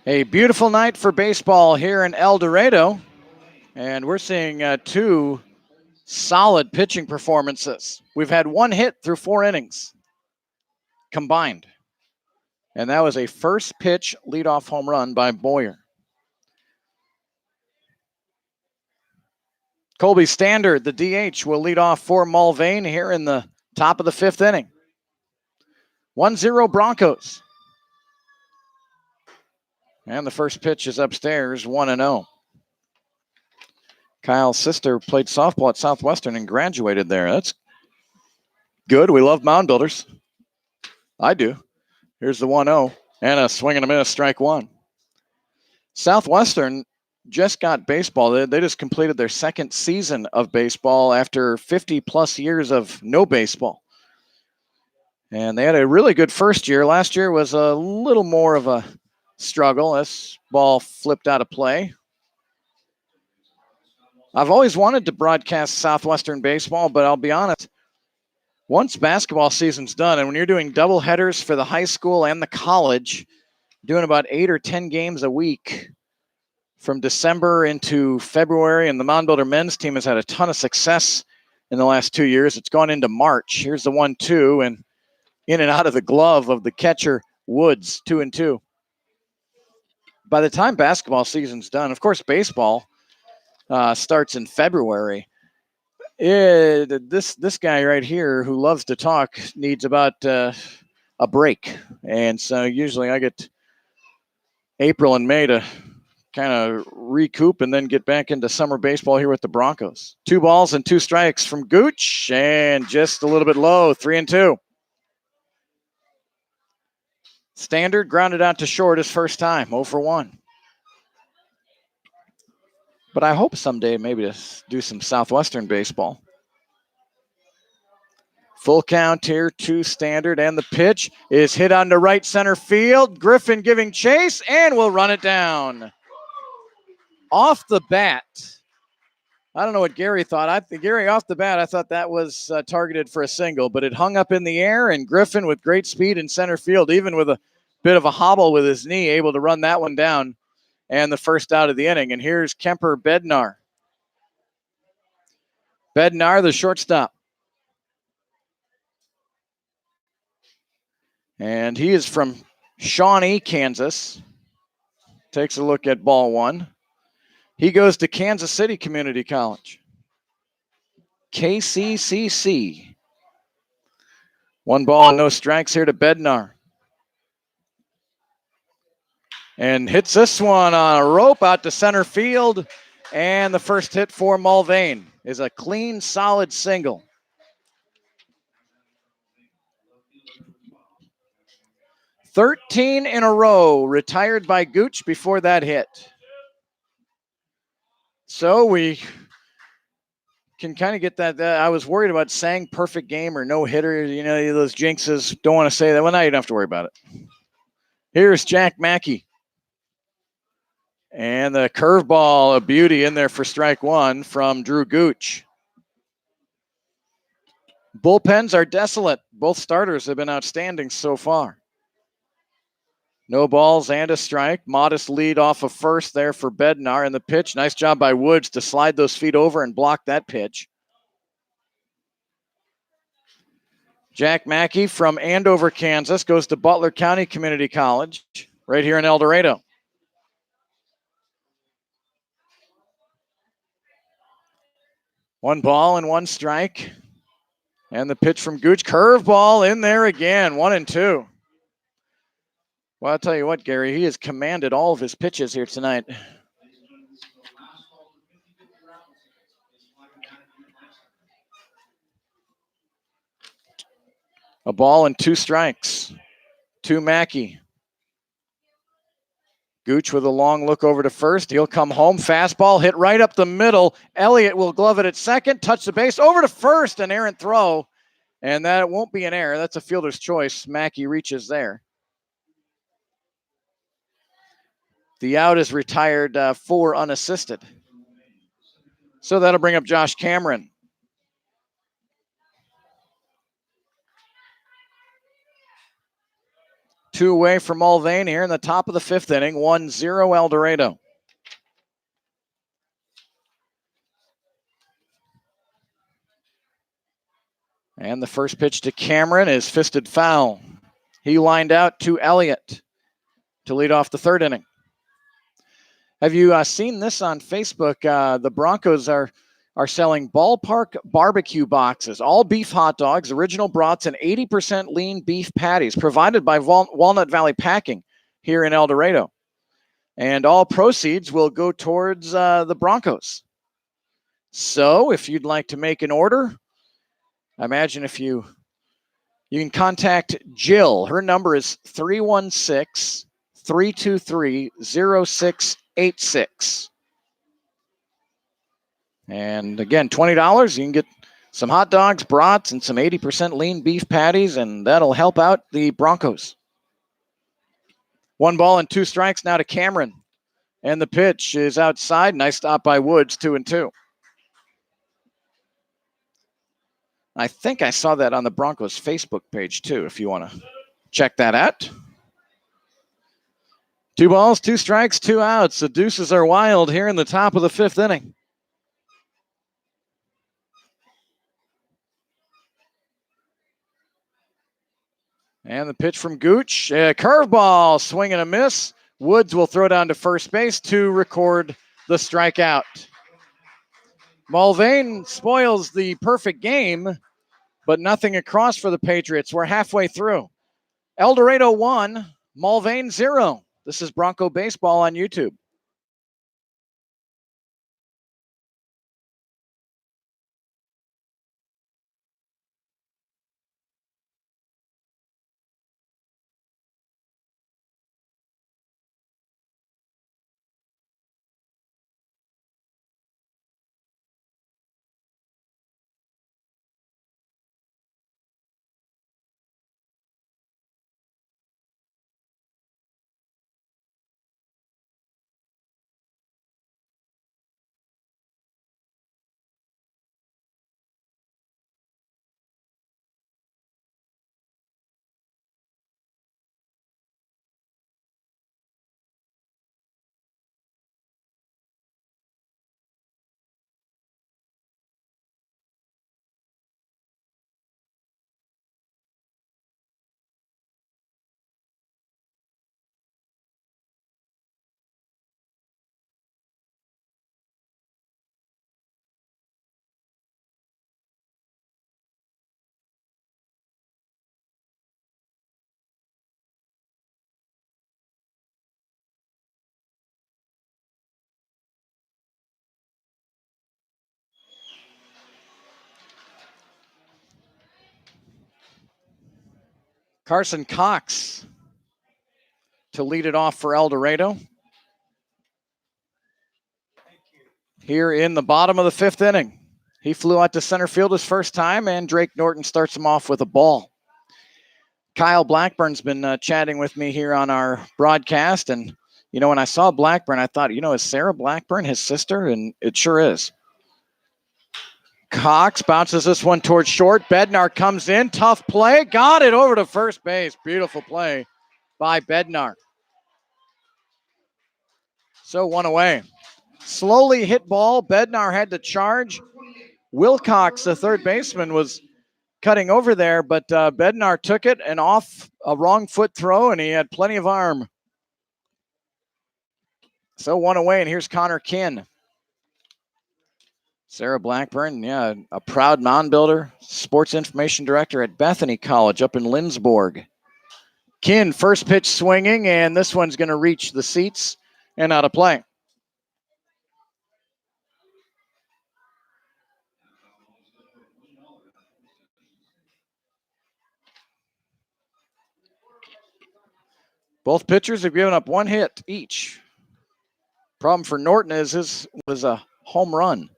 A beautiful night for baseball here in El Dorado. And we're seeing 2 solid pitching performances. We've had 1 hit through 4 innings combined. And that was a first pitch leadoff home run by Boyer. Colby Standard, the DH, will lead off for Mulvane here in the top of the 5th inning. 1-0 Broncos. And the first pitch is upstairs, 1-0. Kyle's sister played softball at Southwestern and graduated there. That's good. We love mound builders. I do. Here's the 1-0 and a swing and a miss, strike 1. Southwestern just got baseball. They just completed their 2nd season of baseball after 50-plus years of no baseball. And they had a really good first year. Last year was a little more of a struggle. This ball flipped out of play. I've always wanted to broadcast Southwestern baseball, but I'll be honest, once basketball season's done, and when you're doing double headers for the high school and the college, doing about 8 or 10 games a week from December into February, and the Mound Builder men's team has had a ton of success in the last 2 years. It's gone into March. Here's the 1-2, and in and out of the glove of the catcher, Woods, 2-2. By the time basketball season's done, of course, baseball starts in February. This guy right here who loves to talk needs about a break. And so usually I get April and May to kind of recoup and then get back into summer baseball here with the Broncos. 2 balls and 2 strikes from Gooch, and just a little bit low, 3-2. Standard grounded out to short his first time, 0 for 1. But I hope someday maybe to do some Southwestern baseball. Full count here to Standard, and the pitch is hit onto right center field. Griffin giving chase, and will run it down. Off the bat. I don't know what Gary thought. Gary, off the bat, I thought that was targeted for a single, but it hung up in the air, and Griffin with great speed in center field, even with a bit of a hobble with his knee, able to run that one down, and the first out of the inning. And here's Kemper Bednar. Bednar, the shortstop. And he is from Shawnee, Kansas. Takes a look at ball 1. He goes to Kansas City Community College. KCCC. 1 ball, no strikes here to Bednar. And hits this one on a rope out to center field. And the first hit for Mulvane is a clean, solid single. 13 in a row, retired by Gooch before that hit. So we can kind of get that. I was worried about saying perfect game or no hitter. Those jinxes. Don't want to say that. Well, now you don't have to worry about it. Here's Jack Mackey. And the curveball, a beauty in there for strike one from Drew Gooch. Bullpens are desolate. Both starters have been outstanding so far. No balls and a strike. Modest lead off of first there for Bednar. And the pitch, nice job by Woods to slide those feet over and block that pitch. Jack Mackey from Andover, Kansas, goes to Butler County Community College right here in El Dorado. One ball and one strike. And the pitch from Gooch. Curveball in there again, 1-2. Well, I'll tell you what, Gary, he has commanded all of his pitches here tonight. A ball and 2 strikes to Mackey. Gooch with a long look over to first. He'll come home. Fastball hit right up the middle. Elliott will glove it at second, touch the base, over to first, an errant throw. And that won't be an error. That's a fielder's choice. Mackey reaches there. The out is retired 4 unassisted. So that'll bring up Josh Cameron. Two away from Mulvane here in the top of the 5th inning. 1-0 El Dorado. And the first pitch to Cameron is fisted foul. He lined out to Elliott to lead off the 3rd inning. Have you seen this on Facebook? The Broncos are selling ballpark barbecue boxes, all beef hot dogs, original brats, and 80% lean beef patties provided by Walnut Valley Packing here in El Dorado. And all proceeds will go towards the Broncos. So if you'd like to make an order, I imagine if you can contact Jill. Her number is 316-323-0686. And again, $20, you can get some hot dogs, brats, and some 80% lean beef patties, and that'll help out the Broncos. 1 ball and 2 strikes now to Cameron. And the pitch is outside. Nice stop by Woods, 2-2. I think I saw that on the Broncos Facebook page too, if you want to check that out. 2 balls, 2 strikes, 2 outs. The deuces are wild here in the top of the 5th inning. And the pitch from Gooch, curveball, swing and a miss. Woods will throw down to first base to record the strikeout. Mulvane spoils the perfect game, but nothing across for the Patriots. We're halfway through. El Dorado 1, Mulvane 0. This is Bronco Baseball on YouTube. Carson Cox to lead it off for El Dorado. Here in the bottom of the 5th inning. He flew out to center field his first time, and Drake Norton starts him off with a ball. Kyle Blackburn's been chatting with me here on our broadcast, and when I saw Blackburn, I thought, is Sarah Blackburn his sister? And it sure is. Cox bounces this one towards short. Bednar comes in. Tough play. Got it over to first base. Beautiful play by Bednar. So one away. Slowly hit ball. Bednar had to charge. Wilcox, the third baseman, was cutting over there, but Bednar took it and off a wrong foot throw, and he had plenty of arm. So one away, and here's Connor Kinn. Sarah Blackburn, a proud mound builder, sports information director at Bethany College up in Lindsborg. Kinn, first pitch swinging, and this one's going to reach the seats and out of play. Both pitchers have given up one hit each. Problem for Norton is his was a home run.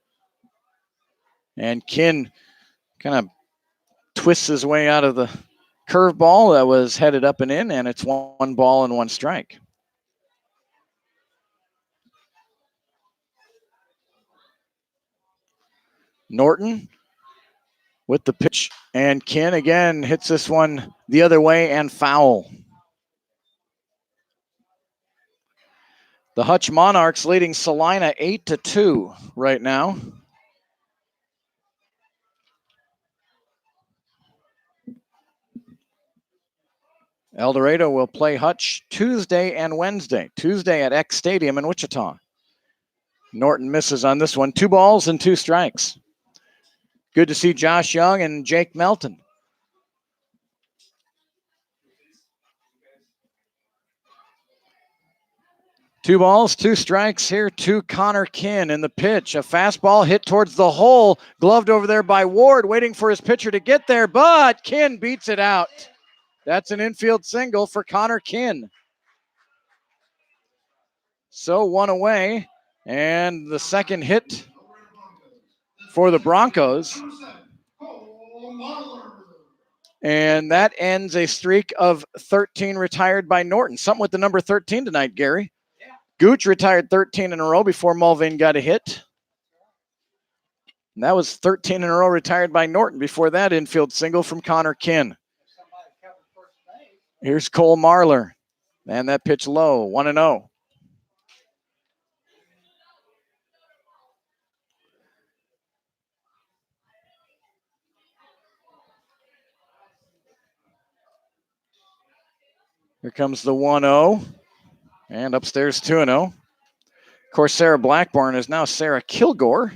And Kinn kind of twists his way out of the curveball that was headed up and in, and it's 1 ball and 1 strike. Norton with the pitch, and Kinn again hits this one the other way and foul. The Hutch Monarchs leading Salina 8-2 right now. El Dorado will play Hutch Tuesday and Wednesday. Tuesday at X Stadium in Wichita. Norton misses on this one. 2 balls and 2 strikes. Good to see Josh Young and Jake Melton. Two balls, 2 strikes here to Connor Kinn. In the pitch, a fastball hit towards the hole, gloved over there by Ward, waiting for his pitcher to get there, but Kinn beats it out. That's an infield single for Connor Kinn. So 1 away, and the second hit for the Broncos. And that ends a streak of 13 retired by Norton. Something with the number 13 tonight, Gary. Gooch retired 13 in a row before Mulvane got a hit. And that was 13 in a row retired by Norton before that infield single from Connor Kinn. Here's Cole Marlar. And that pitch low, 1-0. Here comes the 1-0. And upstairs 2-0. Of course, Sarah Blackburn is now Sarah Kilgore.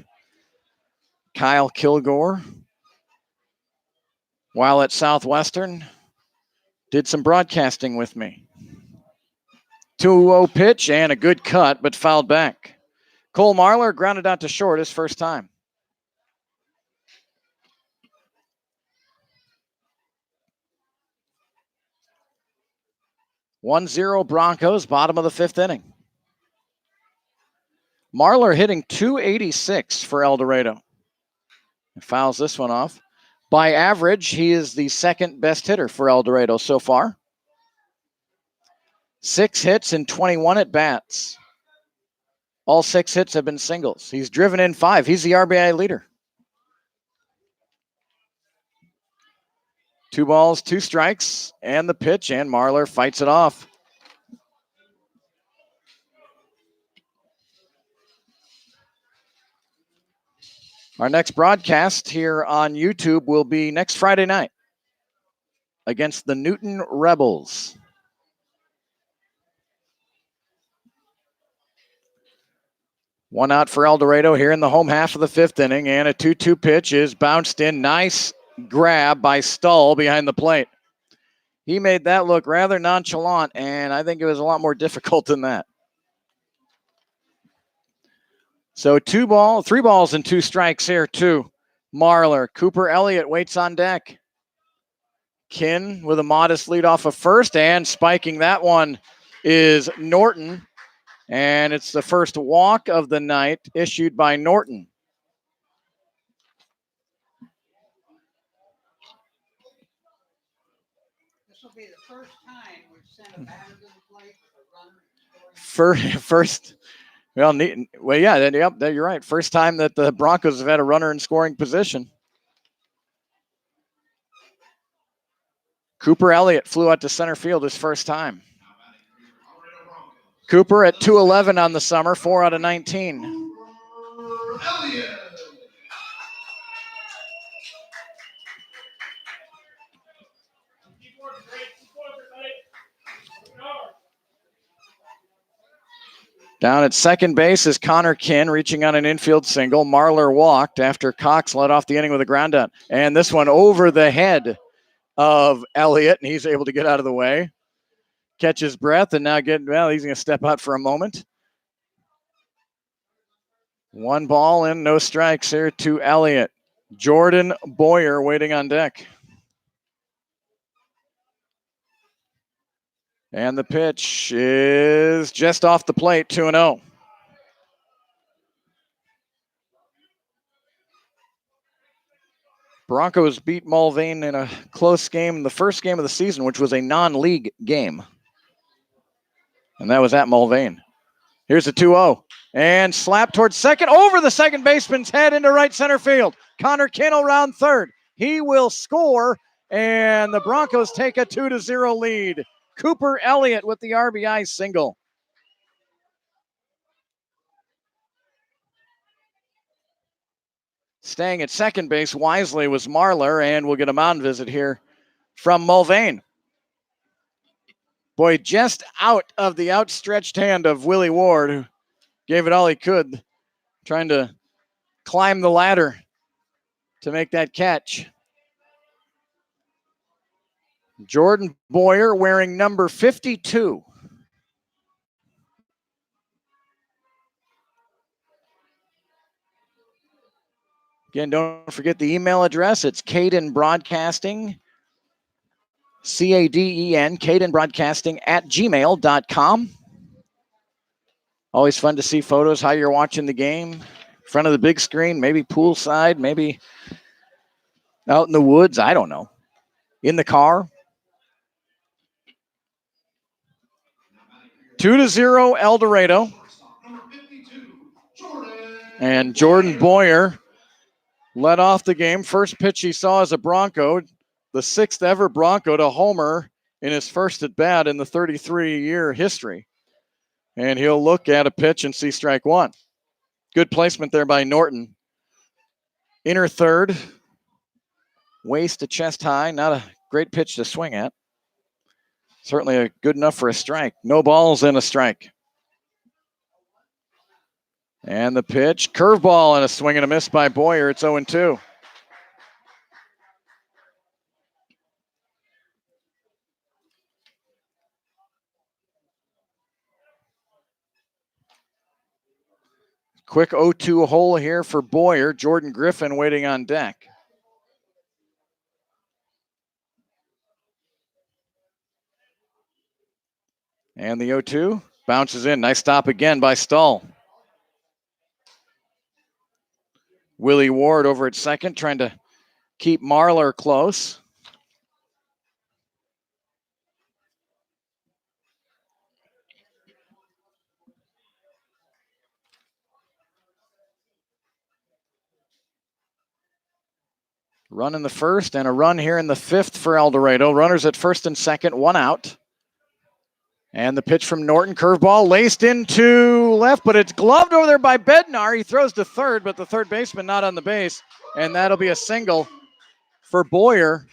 Kyle Kilgore, while at Southwestern, did some broadcasting with me. 2-0 pitch and a good cut, but fouled back. Cole Marlar grounded out to short his first time. (1-0) Broncos, bottom of the 5th inning. Marlar hitting .286 for El Dorado. Fouls this one off. By average, he is the second best hitter for El Dorado so far. 6 hits and 21 at-bats. All 6 hits have been singles. He's driven in 5. He's the RBI leader. 2 balls, 2 strikes, and the pitch, and Marlar fights it off. Our next broadcast here on YouTube will be next Friday night against the Newton Rebels. One out for El Dorado here in the home half of the 5th inning, and a 2-2 pitch is bounced in. Nice grab by Stull behind the plate. He made that look rather nonchalant, and I think it was a lot more difficult than that. So 3 balls and 2 strikes here to Marlar. Cooper Elliott waits on deck. Kinn with a modest lead off of first, and spiking that one is Norton. And it's the first walk of the night issued by Norton. First, well, yeah, yep, you're right. First time that the Broncos have had a runner in scoring position. Cooper Elliott flew out to center field his first time. Cooper at 211 on the summer, 4 out of 19. Down at second base is Connor Kinn reaching on an infield single. Marlar walked after Cox led off the inning with a ground out. And this one over the head of Elliott, and he's able to get out of the way. Catch his breath, and now he's going to step out for a moment. 1 ball and no strikes here to Elliott. Jordan Boyer waiting on deck. And the pitch is just off the plate, 2-0. Broncos beat Mulvane in a close game, the first game of the season, which was a non-league game. And that was at Mulvane. Here's a 2-0. And slap towards second, over the second baseman's head into right center field. Connor Kinn around third. He will score, and the Broncos take a 2-0 lead. Cooper Elliott with the RBI single. Staying at second base wisely was Marlar, and we'll get a mound visit here from Mulvane. Boy, just out of the outstretched hand of Willie Ward, who gave it all he could, trying to climb the ladder to make that catch. Jordan Boyer wearing number 52. Again, don't forget the email address. It's Caden Broadcasting, CADEN, Caden Broadcasting at gmail.com. Always fun to see photos, how you're watching the game. In front of the big screen, maybe poolside, maybe out in the woods. I don't know. In the car. 2-0 El Dorado. And Jordan Boyer led off the game. First pitch he saw as a Bronco, the 6th ever Bronco to homer in his first at bat in the 33-year history. And he'll look at a pitch and see strike one. Good placement there by Norton. Inner third. Waist to chest high. Not a great pitch to swing at. Certainly good enough for a strike. No balls and a strike. And the pitch. Curveball and a swing and a miss by Boyer. It's 0-2. Quick 0-2 hole here for Boyer. Jordan Griffin waiting on deck. And the 0-2 bounces in. Nice stop again by Stahl. Willie Ward over at second, trying to keep Marlar close. Run in the first and a run here in the 5th for El Dorado. Runners at first and second, 1 out. And the pitch from Norton, curveball laced into left, but it's gloved over there by Bednar. He throws to third, but the third baseman not on the base. And that'll be a single for Boyer.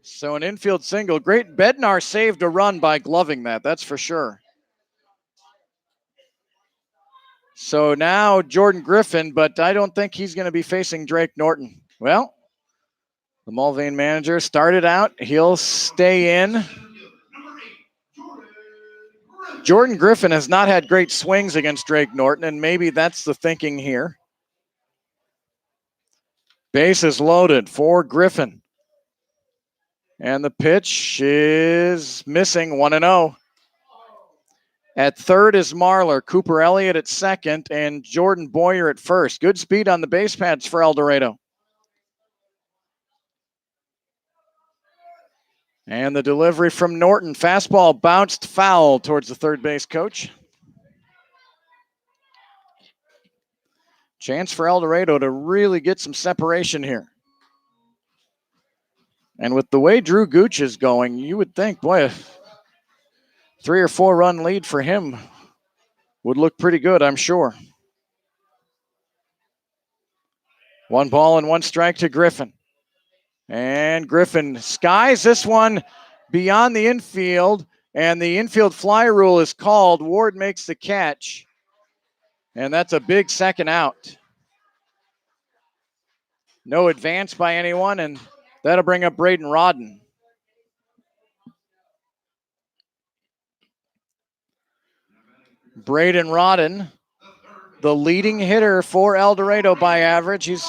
So an infield single. Great. Bednar saved a run by gloving that, that's for sure. So now Jordan Griffin, but I don't think he's going to be facing Drake Norton. Well, the Mulvane manager started out. He'll stay in. Jordan Griffin has not had great swings against Drake Norton, and maybe that's the thinking here. Base is loaded for Griffin. And the pitch is missing, 1-0. At third is Marlar, Cooper Elliott at second, and Jordan Boyer at first. Good speed on the base pads for El Dorado. And the delivery from Norton. Fastball bounced foul towards the third base coach. Chance for El Dorado to really get some separation here. And with the way Drew Gooch is going, you would think, boy, a 3 or 4 run lead for him would look pretty good, I'm sure. 1 ball and 1 strike to Griffin. And Griffin skies this one beyond the infield, and the infield fly rule is called. Ward makes the catch, and that's a big second out. No advance by anyone, and that'll bring up Braden Rodden. Braden Rodden, the leading hitter for El Dorado by average. He's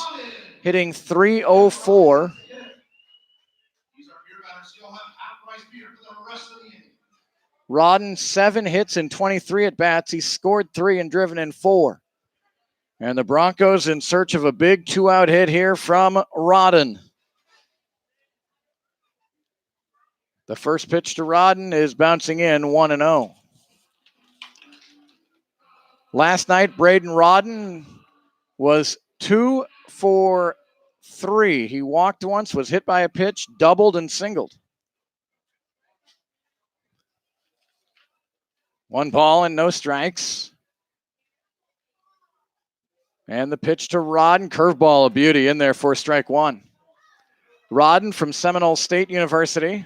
hitting .304. Rodden, 7 hits in 23 at-bats. He scored 3 and driven in 4. And the Broncos in search of a big 2-out hit here from Rodden. The first pitch to Rodden is bouncing in 1-0. Last night, Braden Rodden was 2 for 3. He walked once, was hit by a pitch, doubled and singled. 1 ball and no strikes. And the pitch to Rodden, curveball, a beauty in there for strike 1. Rodden from Seminole State University,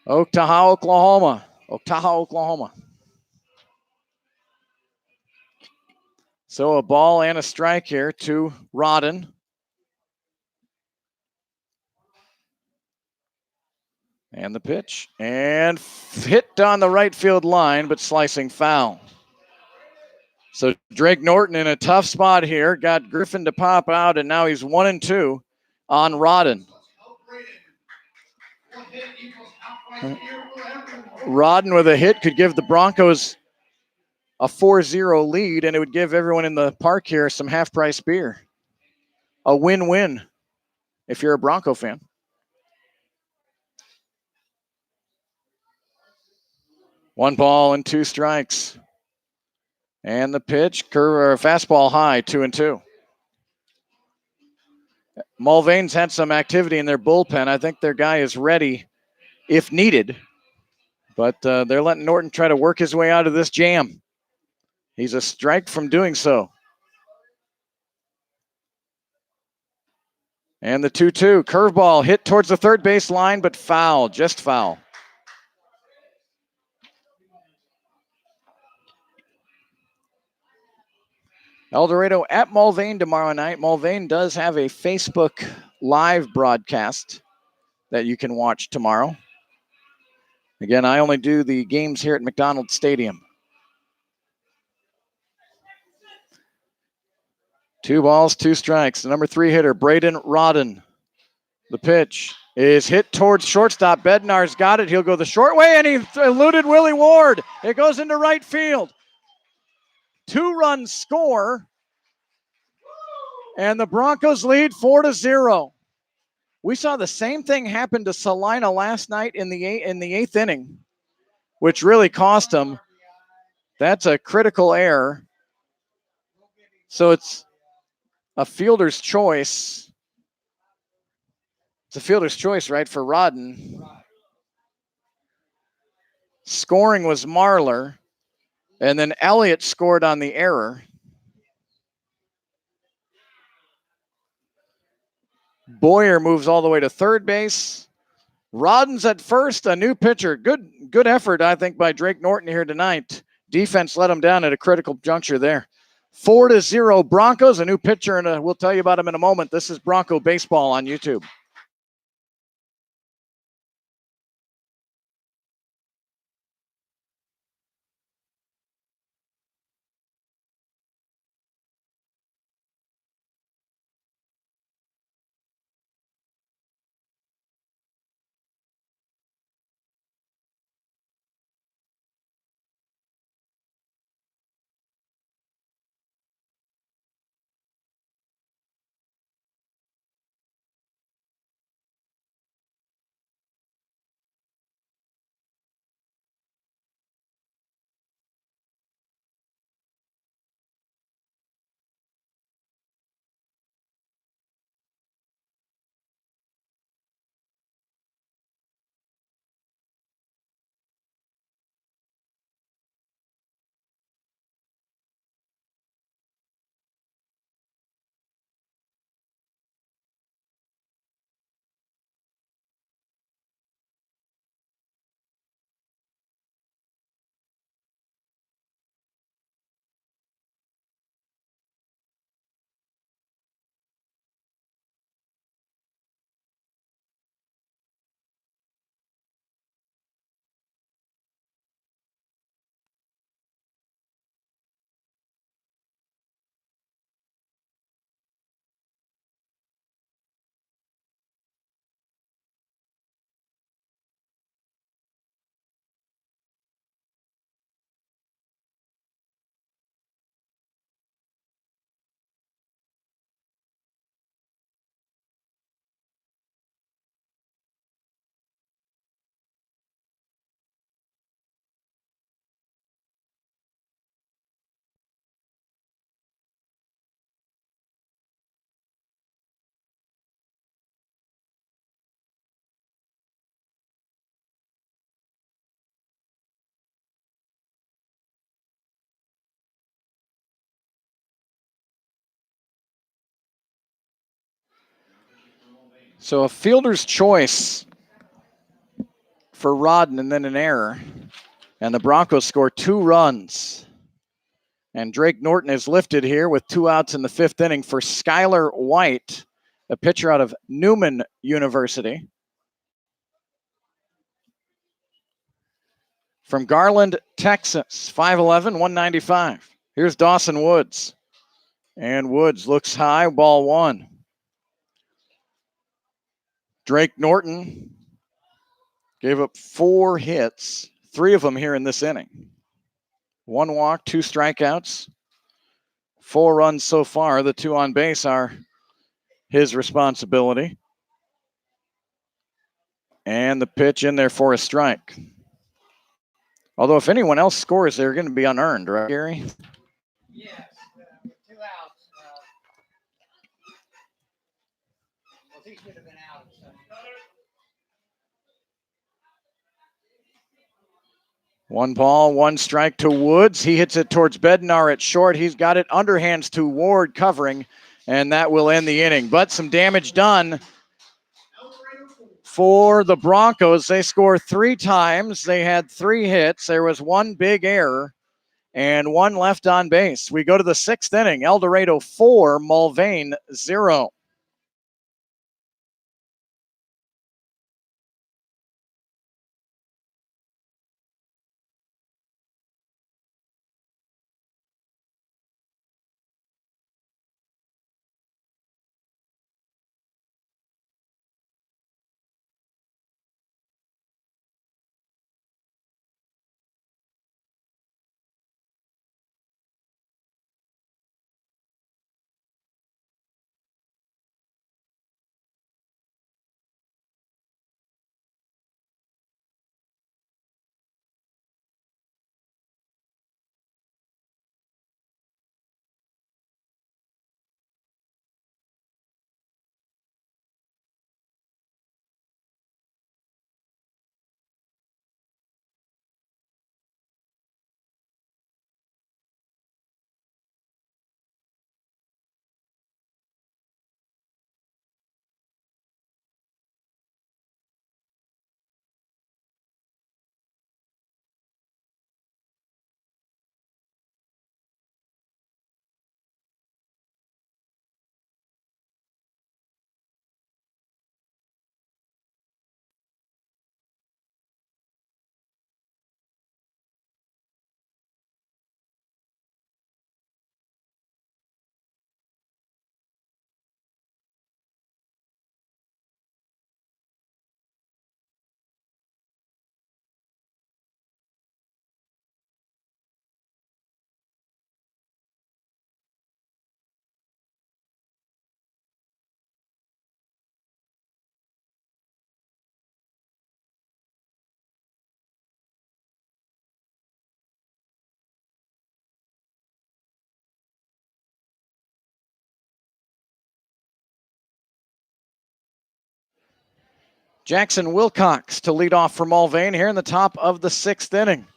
Oktaha, Oklahoma. So a ball and a strike here to Rodden. And the pitch. And hit on the right field line, but slicing foul. So Drake Norton in a tough spot here. Got Griffin to pop out, and now he's 1-2 on Rodden. Rodden with a hit could give the Broncos a 4-0 lead, and it would give everyone in the park here some half-price beer. A win-win if you're a Bronco fan. One ball and 2 strikes. And the pitch, fastball high, 2-2. Mulvane's had some activity in their bullpen. I think their guy is ready if needed. But they're letting Norton try to work his way out of this jam. He's a strike from doing so. And the 2-2, curveball hit towards the third base line, but foul, just foul. El Dorado at Mulvane tomorrow night. Mulvane does have a Facebook live broadcast that you can watch tomorrow. Again, I only do the games here at McDonald Stadium. 2 balls, 2 strikes. The number 3 hitter, Braden Rodden. The pitch is hit towards shortstop. Bednar's got it. He'll go the short way, and he eluded Willie Ward. It goes into right field. 2-run score, and the Broncos lead 4-0. We saw the same thing happen to Salina last night in the 8th inning, which really cost him. That's a critical error. So it's a fielder's choice. It's a fielder's choice, right, for Rodden. Scoring was Marlar, and then Elliott scored on the error. Boyer moves all the way to third base. Rodden's at first, a new pitcher. Good effort, I think, by Drake Norton here tonight. Defense let him down at a critical juncture there. 4-0 Broncos, a new pitcher, and we'll tell you about him in a moment. This is Bronco Baseball on YouTube. So a fielder's choice for Rodden and then an error. And the Broncos score 2 runs. And Drake Norton is lifted here with 2 outs in the 5th inning for Skylar White, a pitcher out of Newman University. From Garland, Texas, 5'11", 195. Here's Dawson Woods. And Woods looks high, ball 1. Drake Norton gave up 4 hits, 3 of them here in this inning. 1 walk, 2 strikeouts, 4 runs so far. The 2 on base are his responsibility. And the pitch in there for a strike. Although if anyone else scores, they're going to be unearned, right, Gary? Yes, 2 outs. Well, he should have been out. So. 1 ball, 1 strike to Woods. He hits it towards Bednar at short. He's got it underhands to Ward covering, and that will end the inning. But some damage done for the Broncos. They score 3 times. They had 3 hits. There was 1 big error and 1 left on base. We go to the 6th inning. El Dorado 4, Mulvane 0. Jackson Wilcox to lead off for Mulvane here in the top of the 6th inning.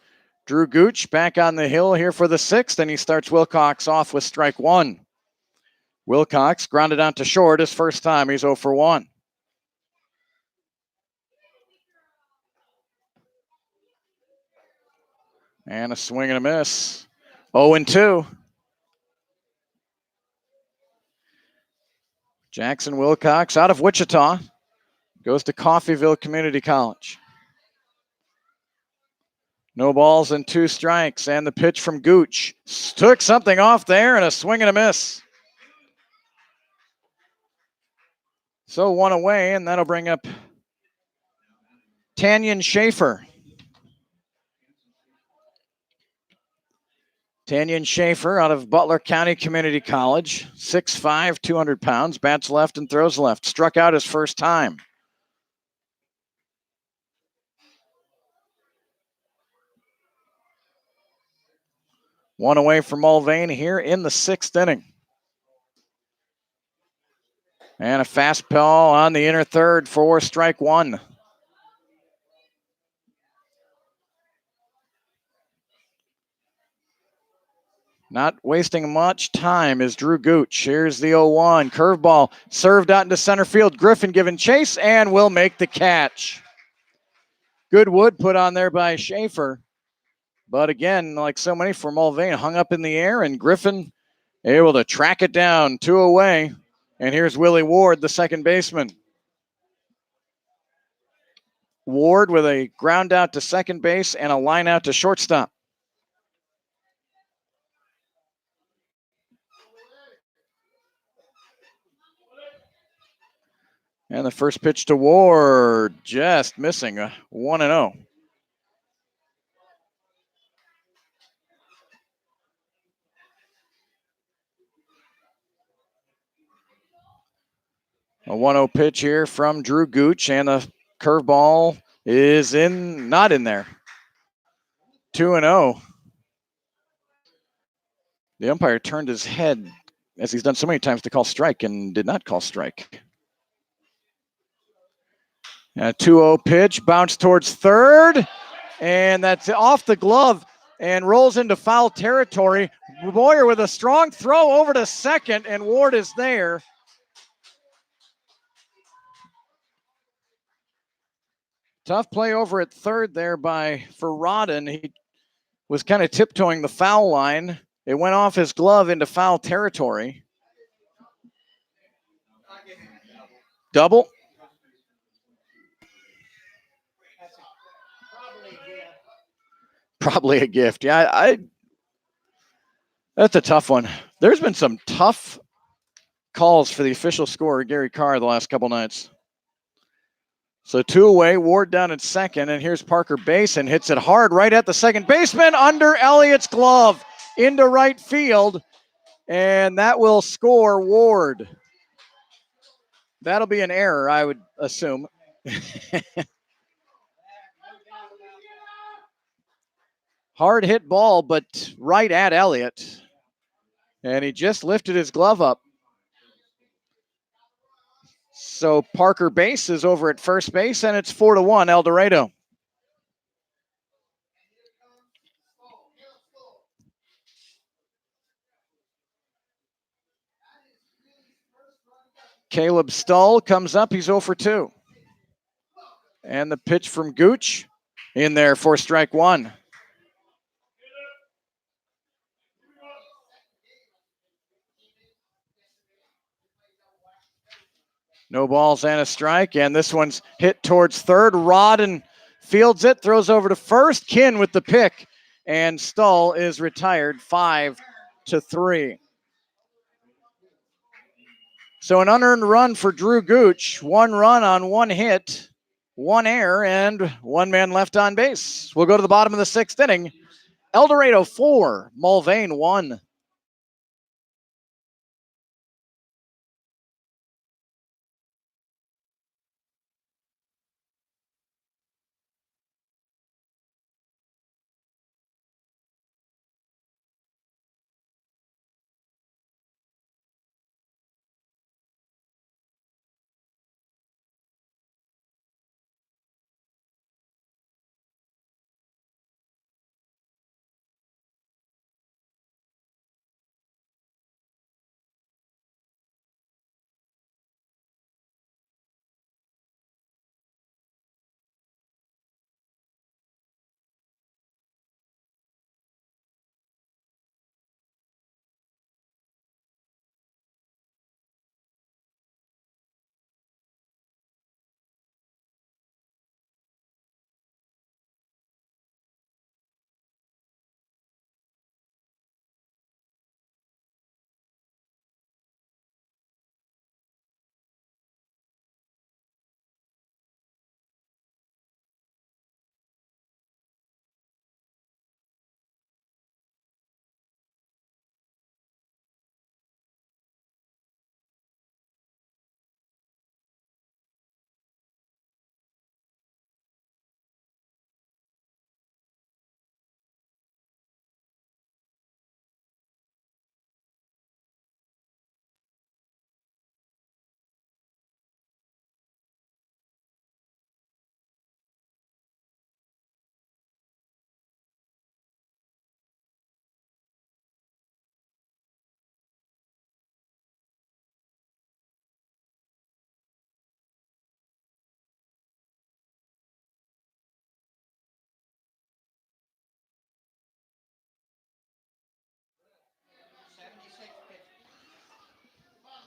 Drew Gooch back on the hill here for the 6th, and he starts Wilcox off with strike 1. Wilcox grounded out to short his first time. He's 0 for 1. And a swing and a miss. 0 and 2. Jackson Wilcox out of Wichita goes to Coffeyville Community College. No balls and 2 strikes. And the pitch from Gooch took something off there, and a swing and a miss. So 1 away, and that'll bring up Tanyan Schaefer. Tanyan Schaefer out of Butler County Community College, 6'5", 200 pounds, bats left and throws left. Struck out his first time. One away from Mulvane here in the 6th inning. And a fastball on the inner third for strike 1. Not wasting much time is Drew Gooch. Here's the 0-1. Curveball served out into center field. Griffin giving chase and will make the catch. Good wood put on there by Schaefer. But again, like so many for Mulvane, hung up in the air, and Griffin able to track it down 2 away. And here's Willie Ward, the second baseman. Ward with a ground out to second base and a line out to shortstop. And the first pitch to Ward, just missing, 1-0. A 1-0 pitch here from Drew Gooch, and the curveball is not in there. 2-0. The umpire turned his head, as he's done so many times, to call strike and did not call strike. A 2-0 pitch, bounced towards third, and that's off the glove and rolls into foul territory. Boyer with a strong throw over to second, and Ward is there. Tough play over at third there for Rodden. He was kind of tiptoeing the foul line. It went off his glove into foul territory. Double? Probably a gift. Yeah, that's a tough one. There's been some tough calls for the official scorer, Gary Carr, the last couple nights. So 2 away, Ward down at second, and here's Parker Basin, hits it hard right at the second baseman, under Elliott's glove, into right field, and that will score Ward. That'll be an error, I would assume. Hard hit ball, but right at Elliott. And he just lifted his glove up. So Parker Base is over at first base, and it's 4-1 El Dorado. Caleb Stull comes up. He's 0 for 2. And the pitch from Gooch in there for strike one. No balls and a strike, and this one's hit towards third. Rodden fields it, throws over to first. Kinn with the pick, and Stull is retired 5-3. So an unearned run for Drew Gooch. 1 run on 1 hit, 1 error, and 1 man left on base. We'll go to the bottom of the 6th inning. El Dorado 4, Mulvane 1.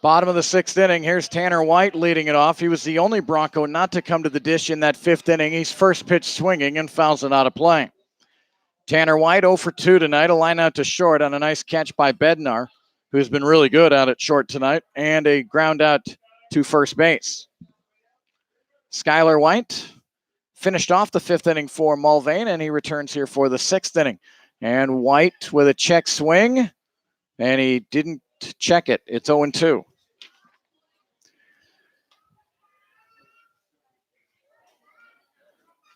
Bottom of the sixth inning, here's Tanner White leading it off. He was the only Bronco not to come to the dish in that fifth inning. He's first pitch swinging and fouls it out of play. Tanner White 0 for 2 tonight, a line out to short on a nice catch by Bednar, who's been really good out at short tonight, and a ground out to first base. Skylar White finished off the fifth inning for Mulvane, and he returns here for the sixth inning. And White with a check swing, and he didn't check it. It's 0-2.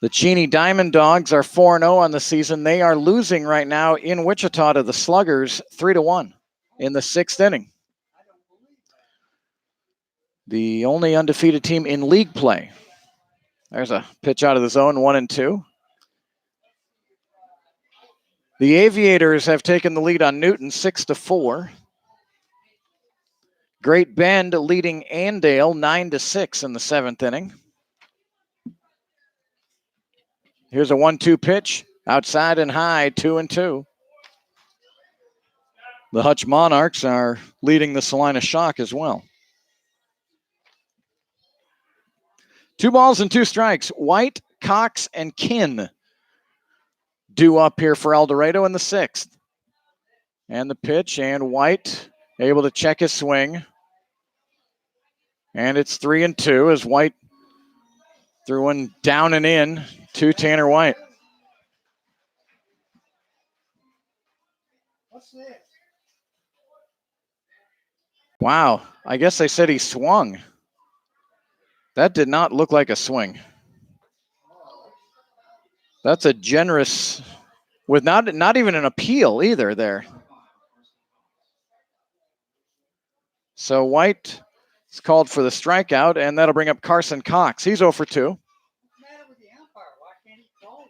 The Cheney Diamond Dogs are 4-0 on the season. They are losing right now in Wichita to the Sluggers 3-1 in the sixth inning. The only undefeated team in league play. There's a pitch out of the zone, 1-2. The Aviators have taken the lead on Newton 6-4. Great Bend leading Andale 9-6 in the seventh inning. Here's a 1-2 pitch, outside and high, 2-2. The Hutch Monarchs are leading the Salina Shock as well. 2 balls and 2 strikes. White, Cox, and Kinn due up here for El Dorado in the sixth. And the pitch, and White able to check his swing. And it's 3-2 as White threw one down and in to Tanner White. What's this? Wow, I guess they said he swung. That did not look like a swing. That's a generous, with not even an appeal either there. So White is called for the strikeout, and that'll bring up Carson Cox. He's 0 for 2. What's the matter with the umpire? Why can't he call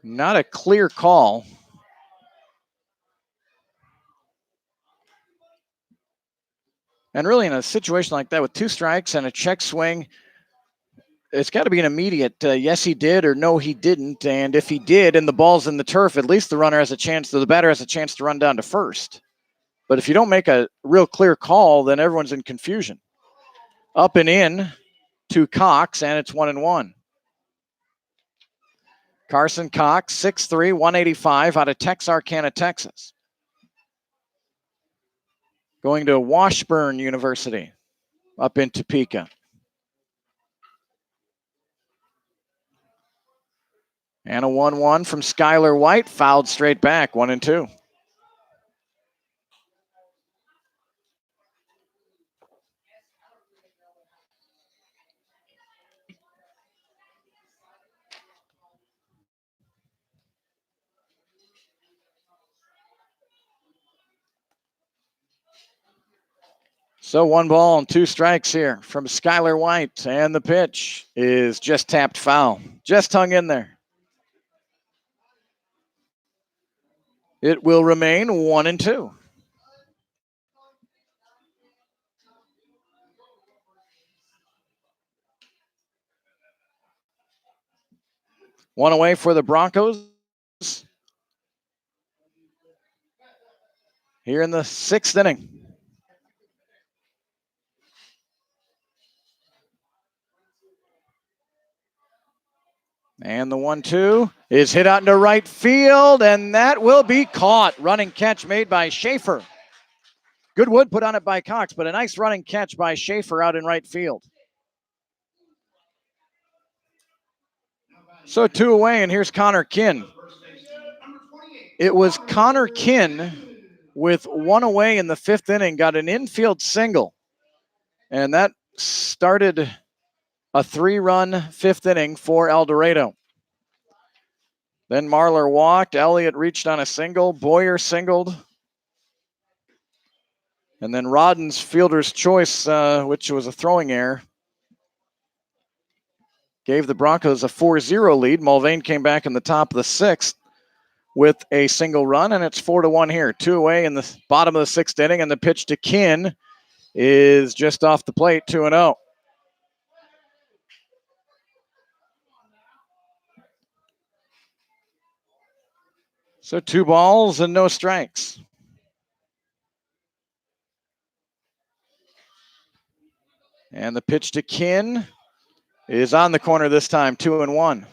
that? Not a clear call. And really, in a situation like that with 2 strikes and a check swing, it's got to be an immediate yes, he did, or no, he didn't. And if he did and the ball's in the turf, at least the batter has a chance to run down to first. But if you don't make a real clear call, then everyone's in confusion. Up and in to Cox, and it's 1-1. Carson Cox, 6'3", 185, out of Texarkana, Texas. Going to Washburn University up in Topeka. And a 1-1 from Skylar White, fouled straight back, 1-2. So 1 ball and 2 strikes here from Skylar White, and the pitch is just tapped foul, just hung in there. It will remain 1-2. One away for the Broncos here in the sixth inning. And the 1-2 is hit out into right field, and that will be caught. Running catch made by Schaefer. Good wood put on it by Cox, but a nice running catch by Schaefer out in right field. So 2 away, and here's Connor Kinn. It was Connor Kinn with 1 away in the fifth inning, got an infield single, and that started a 3-run fifth inning for El Dorado. Then Marlar walked, Elliott reached on a single, Boyer singled, and then Rodden's fielder's choice, which was a throwing error, gave the Broncos a 4-0 lead. Mulvane came back in the top of the sixth with a single run, and it's 4-1 here. 2 away in the bottom of the sixth inning, and the pitch to Kinn is just off the plate, 2-0. So 2 balls and no strikes. And the pitch to Kin is on the corner this time, 2-1.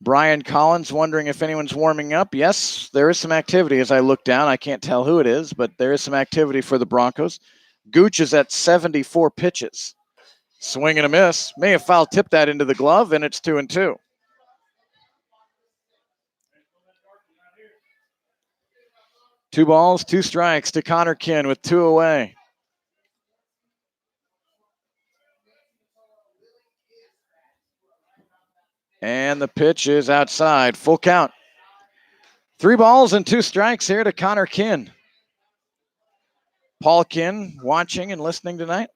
Brian Collins wondering if anyone's warming up. Yes, there is some activity as I look down. I can't tell who it is, but there is some activity for the Broncos. Gooch is at 74 pitches. Swing and a miss. May have foul tipped that into the glove, and it's 2-2. Two balls, two strikes to Connor Kin with two away. And the pitch is outside. Full count. 3 balls and 2 strikes here to Connor Kin. Paul Kin watching and listening tonight.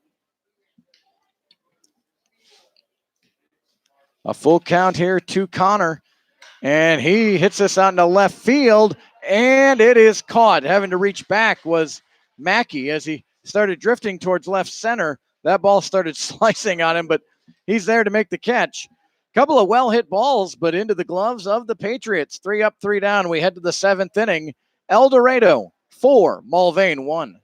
A full count here to Connor. And he hits this out into left field. And it is caught. Having to reach back was Mackey as he started drifting towards left center. That ball started slicing on him, but he's there to make the catch. Couple of well-hit balls, but into the gloves of the Patriots. 3 up, 3 down. We head to the 7th inning. El Dorado, 4. Mulvane, 1.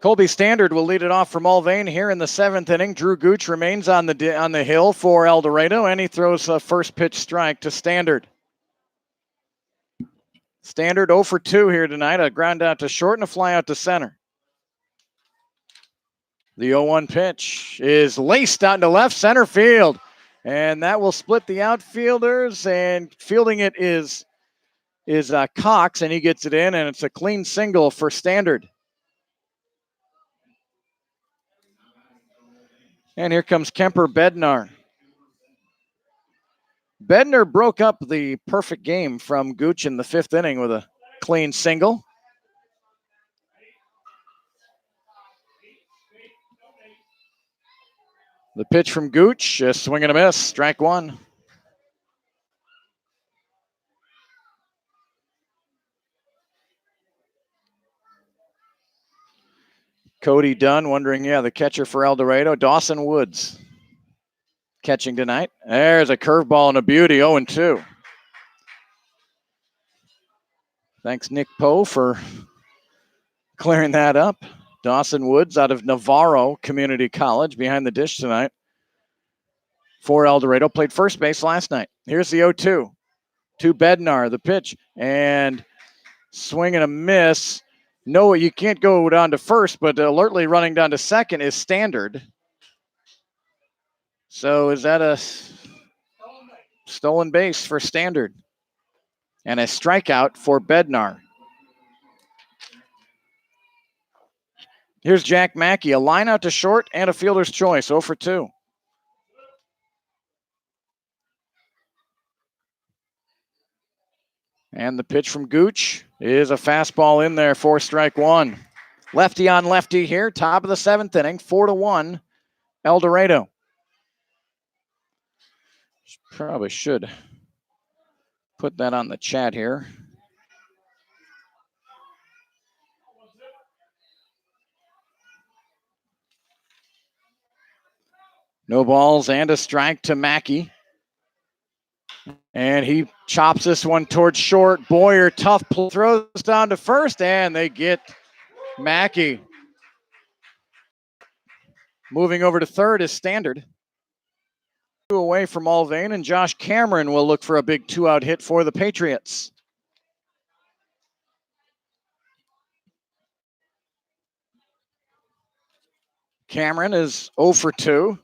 Colby Standard will lead it off for Mulvane here in the 7th inning. Drew Gooch remains on the hill for El Dorado, and he throws a first pitch strike to Standard. Standard 0 for 2 here tonight. A ground out to short and a fly out to center. The 0-1 pitch is laced out into left center field, and that will split the outfielders. And fielding it is Cox, and he gets it in, and it's a clean single for Standard. And here comes Kemper Bednar. Bednar broke up the perfect game from Gooch in the 5th inning with a clean single. The pitch from Gooch, a swing and a miss, strike 1. Cody Dunn wondering, the catcher for El Dorado, Dawson Woods, catching tonight. There's a curveball and a beauty, 0-2. Thanks, Nick Poe, for clearing that up. Dawson Woods out of Navarro Community College behind the dish tonight for El Dorado. Played first base last night. Here's the 0-2 to Bednar, the pitch, and swing and a miss. No, you can't go down to first, but alertly running down to second is Standard. So is that a stolen base for Standard? And a strikeout for Bednar. Here's Jack Mackey, a line out to short and a fielder's choice, 0 for 2. And the pitch from Gooch is a fastball in there for strike one. Lefty on lefty here, top of the 7th inning, 4-1, El Dorado. Probably should put that on the chat here. No balls and a strike to Mackey. And he chops this one towards short. Boyer, tough pull, throws down to first, and they get Mackey. Moving over to third is Standard. 2 away from Mulvane, and Josh Cameron will look for a big 2-out hit for the Patriots. Cameron is 0 for 2.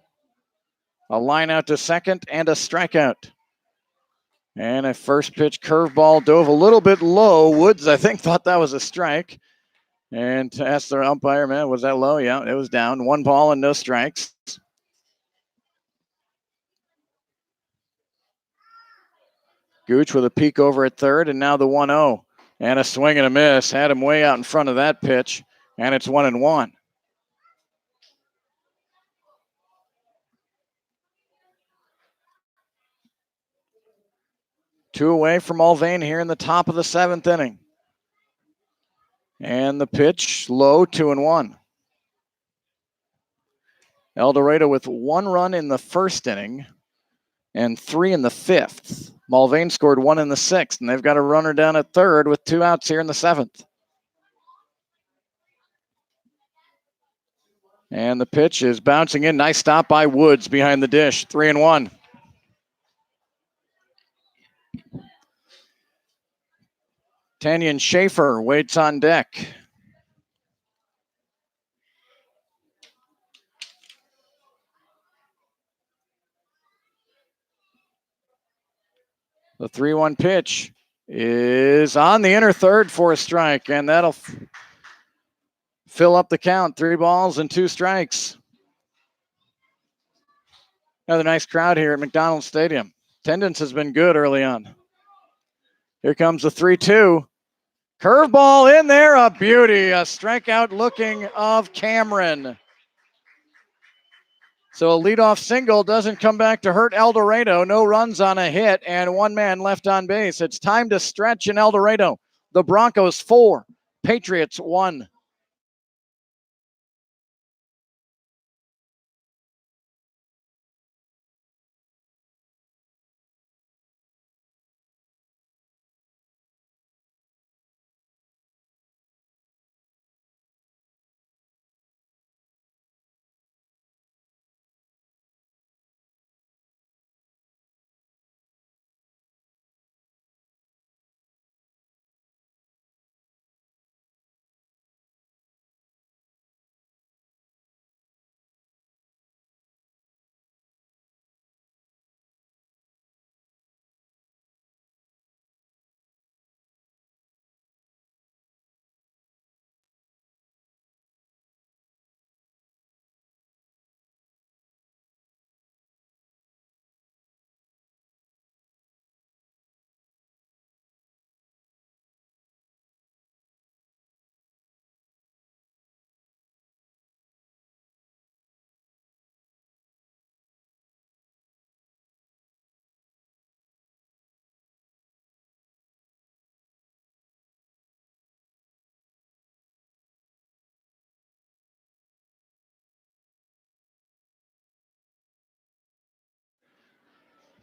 A line out to second and a strikeout. And a first pitch curveball dove a little bit low. Woods, I think, thought that was a strike. And to ask their umpire, man, was that low? Yeah, it was down. 1 ball and no strikes. Gooch with a peek over at third, and now the 1-0. And a swing and a miss. Had him way out in front of that pitch, and it's 1-1. Two away from Mulvane here in the top of the 7th inning. And the pitch low, 2-1. El Dorado with 1 run in the 1st inning and 3 in the 5th. Mulvane scored 1 in the 6th, and they've got a runner down at third with 2 outs here in the 7th. And the pitch is bouncing in. Nice stop by Woods behind the dish. 3-1. Tanyan Schaefer waits on deck. The 3-1 pitch is on the inner third for a strike, and that'll fill up the count. 3 balls and 2 strikes. Another nice crowd here at McDonald's Stadium. Attendance has been good early on. Here comes the 3-2. Curveball in there, a beauty. A strikeout looking of Cameron. So a leadoff single doesn't come back to hurt El Dorado. No runs on a hit and 1 man left on base. It's time to stretch in El Dorado. The Broncos 4, Patriots 1.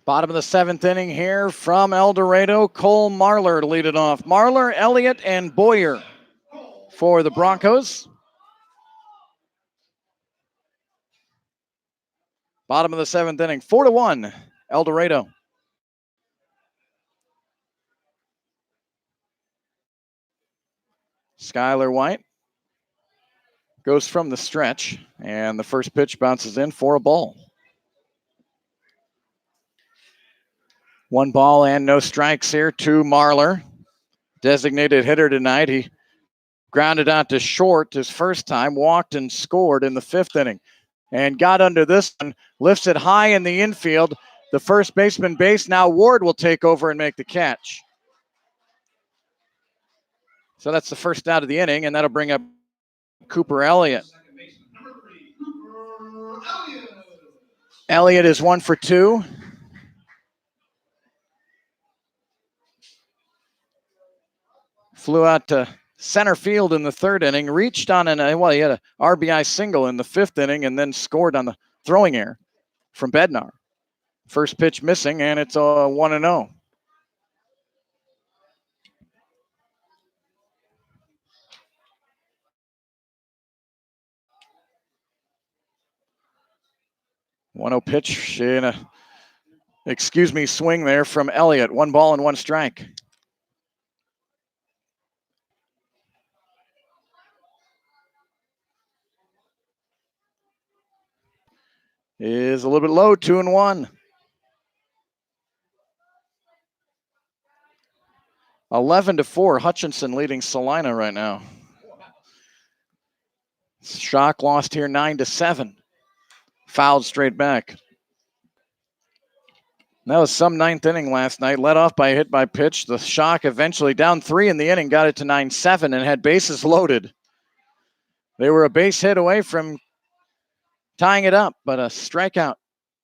Bottom of the 7th inning here from El Dorado. Cole Marlar to lead it off. Marlar, Elliott, and Boyer for the Broncos. Bottom of the 7th inning, 4-1, El Dorado. Skylar White goes from the stretch, and the first pitch bounces in for a ball. 1 ball and no strikes here to Marlar. Designated hitter tonight. He grounded out to short his first time, walked and scored in the 5th inning. And got under this one, lifts it high in the infield. The first baseman base, now Ward will take over and make the catch. So that's the first out of the inning, and that'll bring up Cooper Elliott. Second baseman, number 3, Cooper Elliott. Elliott is 1 for 2. Flew out to center field in the third inning, reached on he had a RBI single in the fifth inning, and then scored on the throwing error from Bednar. First pitch missing, and it's a 1-0. Pitch in a swing there from Elliott. 1 ball and 1 strike. Is a little bit low, 2-1. 11-4, Hutchinson leading Salina right now. Shock lost here 9-7. Fouled straight back. That was some ninth inning last night, led off by a hit by pitch. The Shock eventually down 3 in the inning, got it to 9-7 and had bases loaded. They were a base hit away from tying it up, but a strikeout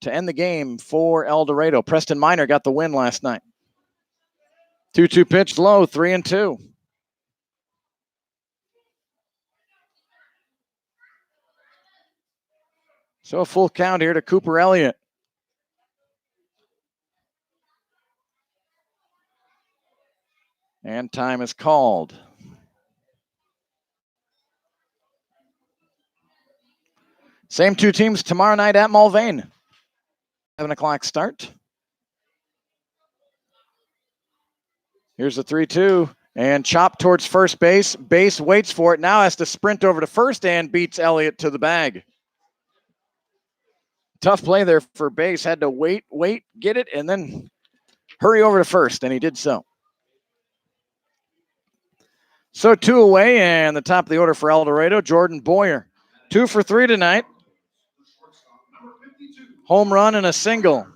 to end the game for El Dorado. Preston Minor got the win last night. 2-2 pitch low, 3-2. So a full count here to Cooper Elliott. And time is called. Same 2 teams tomorrow night at Mulvane. 7 o'clock start. Here's the 3-2. And chop towards first base. Base waits for it. Now has to sprint over to first and beats Elliott to the bag. Tough play there for base. Had to wait, get it, and then hurry over to first. And he did so. So 2 away, and the top of the order for El Dorado, Jordan Boyer. 2 for 3 tonight. Home run and a single.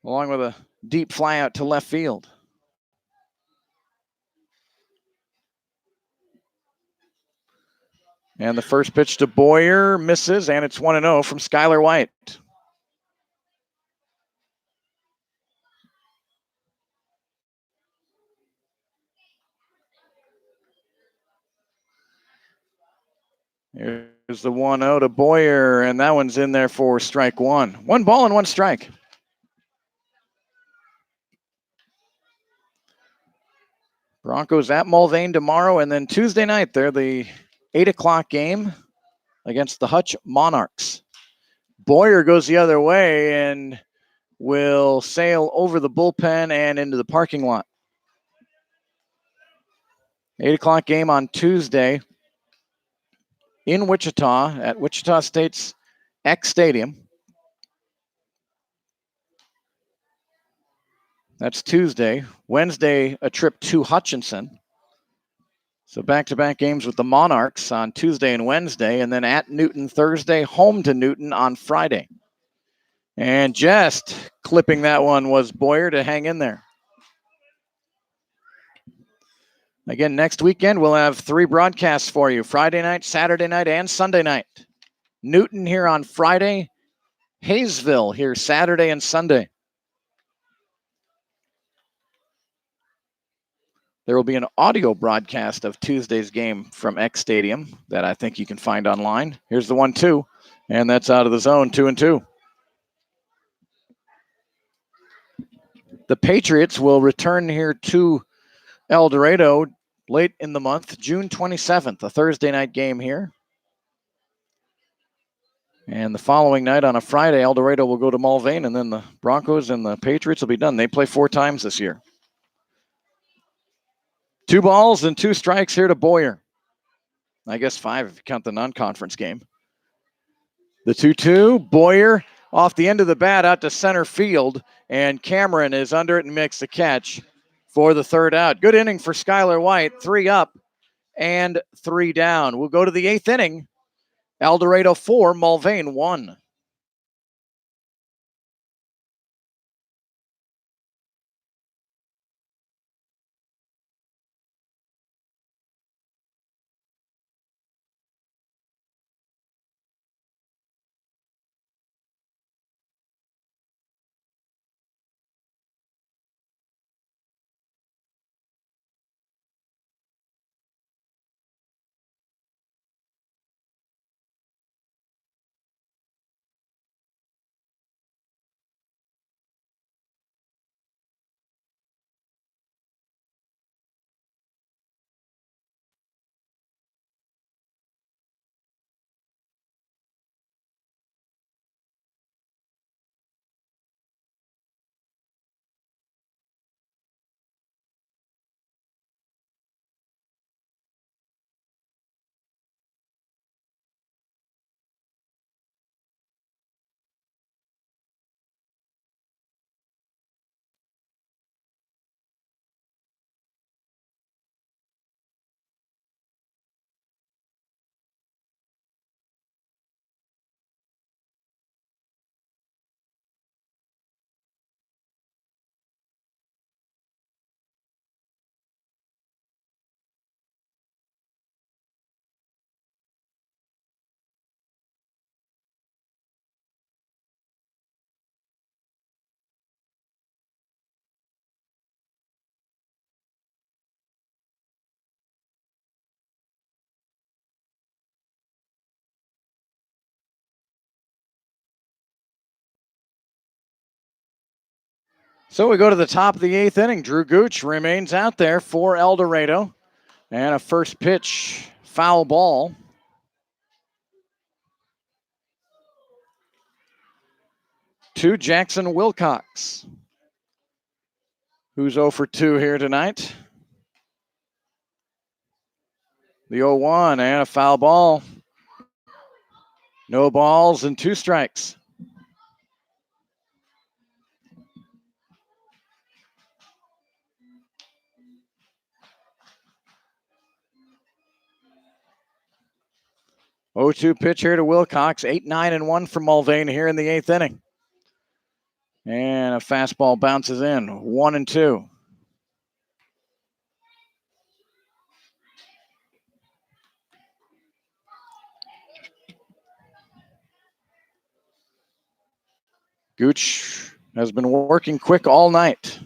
Along with a deep fly out to left field. And the first pitch to Boyer misses, and it's 1-0 from Skylar White. Here's the 1-0 to Boyer, and that one's in there for strike 1. 1 ball and 1 strike. Broncos at Mulvane tomorrow, and then Tuesday night, they're the 8 o'clock game against the Hutch Monarchs. Boyer goes the other way and will sail over the bullpen and into the parking lot. 8 o'clock game on Tuesday in Wichita at Wichita State's X Stadium. That's Tuesday. Wednesday, a trip to Hutchinson. So back-to-back games with the Monarchs on Tuesday and Wednesday, and then at Newton Thursday, home to Newton on Friday. And just clipping that one was Boyer to hang in there. Again, next weekend, we'll have 3 broadcasts for you. Friday night, Saturday night, and Sunday night. Newton here on Friday. Hayesville here Saturday and Sunday. There will be an audio broadcast of Tuesday's game from X Stadium that I think you can find online. Here's the 1-2, and that's out of the zone, 2-2. The Patriots will return here to El Dorado late in the month, June 27th, a Thursday night game here. And the following night on a Friday, El Dorado will go to Mulvane, and then the Broncos and the Patriots will be done. They play 4 times this year. 2 balls and 2 strikes here to Boyer. I guess 5 if you count the non-conference game. The 2-2, Boyer off the end of the bat out to center field, and Cameron is under it and makes the catch for the 3rd out. Good inning for Skylar White, 3 up and 3 down. We'll go to the 8th inning. El Dorado 4, Mulvane 1. So we go to the top of the 8th inning. Drew Gooch remains out there for El Dorado. And a first pitch foul ball. To Jackson Wilcox, who's 0 for 2 here tonight. The 0-1 and a foul ball. No balls and 2 strikes. Oh, 2 pitch here to Wilcox. 8-9-1 for Mulvane here in the 8th inning. And a fastball bounces in. 1-2. Gooch has been working quick all night.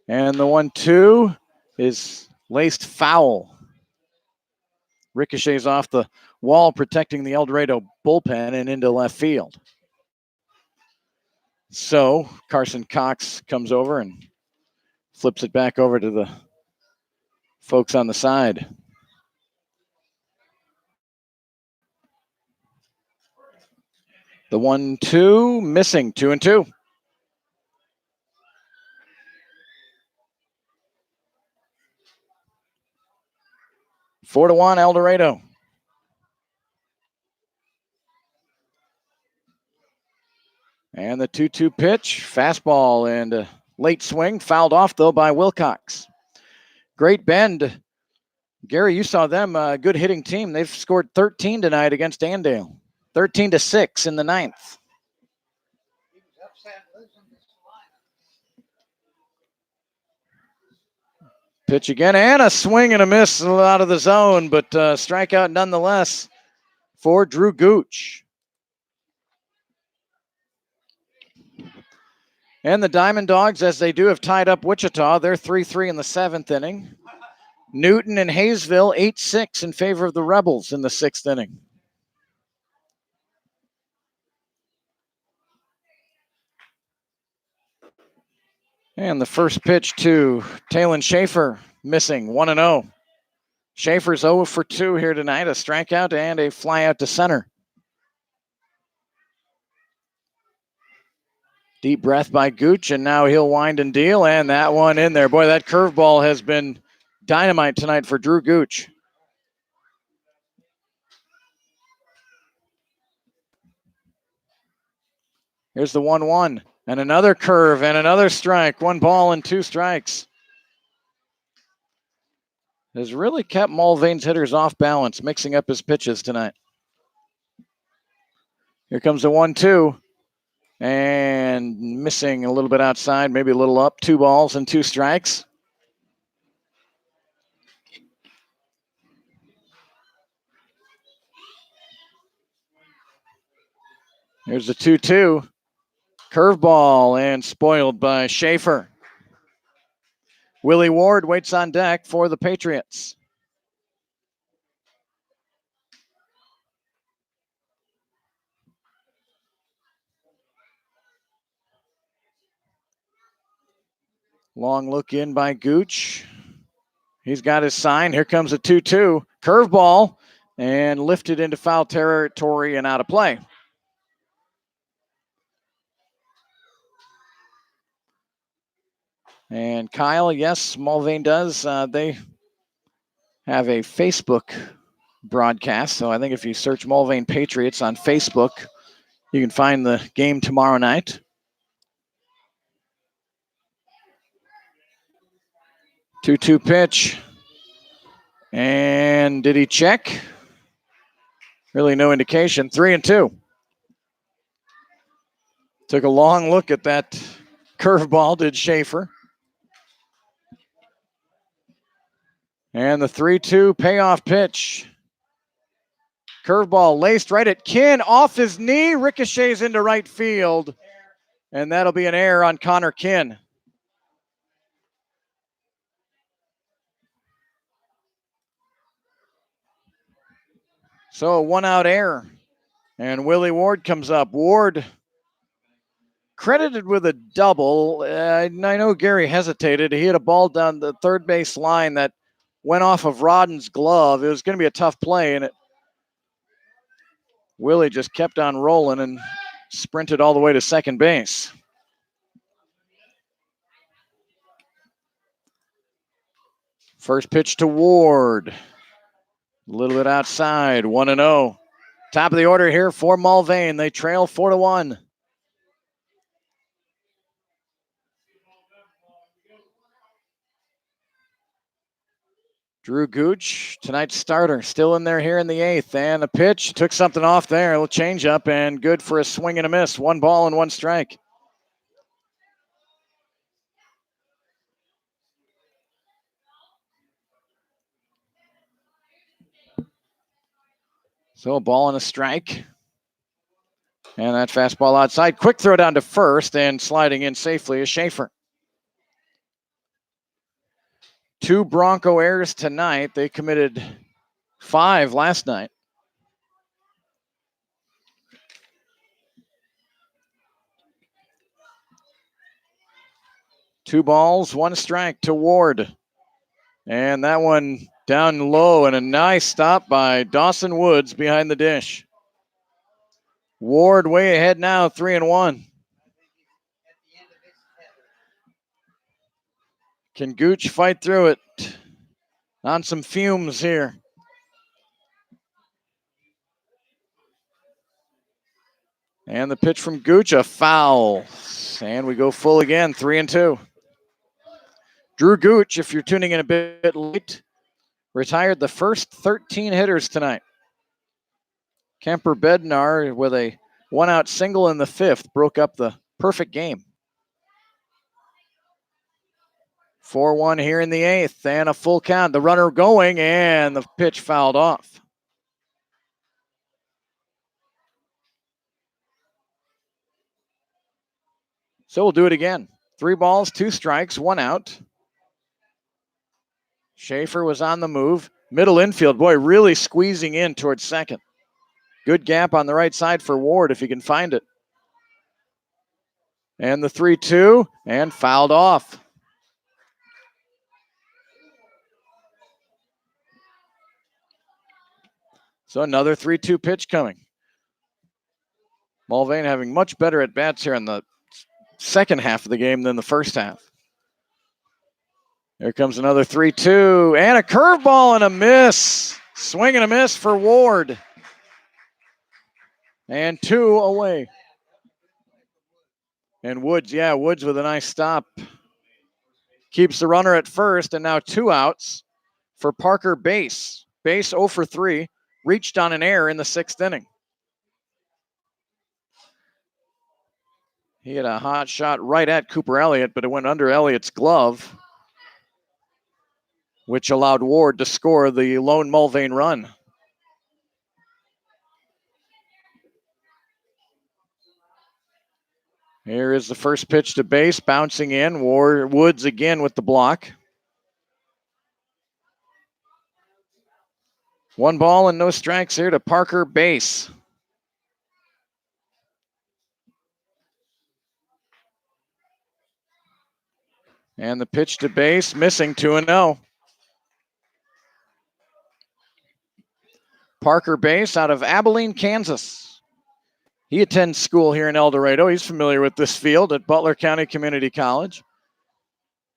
And the 1-2 is laced foul. Ricochets off the wall, protecting the El Dorado bullpen and into left field. So Carson Cox comes over and flips it back over to the folks on the side. The 1-2 missing. 2-2. Four to 1 El Dorado. And the 2-2 pitch, fastball and a late swing, fouled off though by Wilcox. Great Bend. Gary, you saw them, a good hitting team. They've scored 13 tonight against Andale. 13-6 in the 9th. He was upset losing this line. Pitch again, and a swing and a miss out of the zone, but strikeout nonetheless for Drew Gooch. And the Diamond Dogs, as they do, have tied up Wichita. They're 3-3 in the 7th inning. Newton and Hayesville 8-6 in favor of the Rebels in the 6th inning. And the first pitch to Talon Schaefer, missing, 1-0. Schaefer's 0 for 2 here tonight, a strikeout and a fly out to center. Deep breath by Gooch, and now he'll wind and deal, and that one in there. Boy, that curveball has been dynamite tonight for Drew Gooch. Here's the 1-1, and another curve, and another strike. 1 ball and 2 strikes. Has really kept Mulvane's hitters off balance, mixing up his pitches tonight. Here comes the 1-2. And missing a little bit outside, maybe a little up. 2 balls and 2 strikes. Here's the 2-2. Curveball and spoiled by Schaefer. Willie Ward waits on deck for the Patriots. Long look in by Gooch. He's got his sign. Here comes a 2-2. Curveball and lifted into foul territory and out of play. And Kyle, yes, Mulvane does. They have a Facebook broadcast. So I think if you search Mulvane Patriots on Facebook, you can find the game tomorrow night. 2-2 pitch. And did he check? Really no indication. 3-2. Took a long look at that curveball, did Schaefer. And the 3-2 payoff pitch. Curveball laced right at Kin, off his knee, ricochets into right field. And that'll be an error on Connor Kin. So a 1-out error. And Willie Ward comes up. Ward credited with a double. I know Gary hesitated. He hit a ball down the third base line that went off of Rodden's glove. It was going to be a tough play, and Willie just kept on rolling and sprinted all the way to second base. First pitch to Ward. A little bit outside, 1-0. Top of the order here for Mulvane. They trail 4-1. Drew Gooch, tonight's starter, still in there here in the 8th. And a pitch, took something off there. A little change up and good for a swing and a miss. 1 ball and 1 strike. So a ball and a strike. And that fastball outside. Quick throw down to first and sliding in safely is Schaefer. 2 Bronco errors tonight. They committed 5 last night. Two balls, 1 strike to Ward. And that one down low and a nice stop by Dawson Woods behind the dish. Ward way ahead now, 3-1. Can Gooch fight through it? On some fumes here. And the pitch from Gooch, a foul. And we go full again, 3-2. Drew Gooch, if you're tuning in a bit late, retired the first 13 hitters tonight. Kemper Bednar with a 1-out single in the 5th broke up the perfect game. 4-1 here in the 8th and a full count. The runner going and the pitch fouled off. So we'll do it again. 3 balls, 2 strikes, 1 out. Schaefer was on the move. Middle infield, boy, really squeezing in towards second. Good gap on the right side for Ward if he can find it. And the 3-2 and fouled off. So another 3-2 pitch coming. Mulvane having much better at bats here in the second half of the game than the first half. Here comes another 3-2 and a curveball and a miss. Swing and a miss for Ward. And 2 away. And Woods, Woods with a nice stop. Keeps the runner at first and now 2 outs for Parker Base. Base 0 for 3. Reached on an error in the 6th inning. He had a hot shot right at Cooper Elliott, but it went under Elliott's glove, which allowed Ward to score the lone Mulvane run. Here is the first pitch to base, bouncing in. Woods again with the block. 1 ball and no strikes here to Parker Base. And the pitch to base, missing, 2-0. Parker Base out of Abilene, Kansas. He attends school here in El Dorado. He's familiar with this field at Butler County Community College.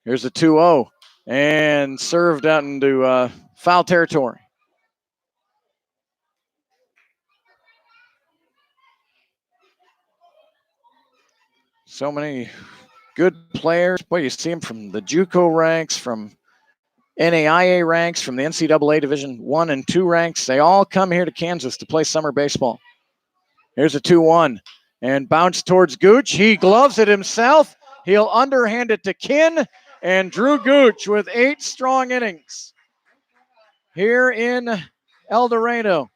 Here's a 2-0 and served out into foul territory. So many good players. Boy, you see them from the JUCO ranks, from NAIA ranks, from the NCAA Division 1 and 2 ranks. They all come here to Kansas to play summer baseball. Here's a 2-1 and bounce towards Gooch. He gloves it himself. He'll underhand it to Kin, and Drew Gooch with 8 strong innings here in El Dorado.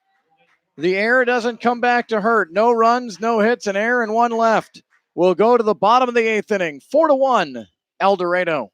The error doesn't come back to hurt. No runs, no hits, an error, and 1 left. We'll go to the bottom of the 8th inning. 4-1, El Dorado.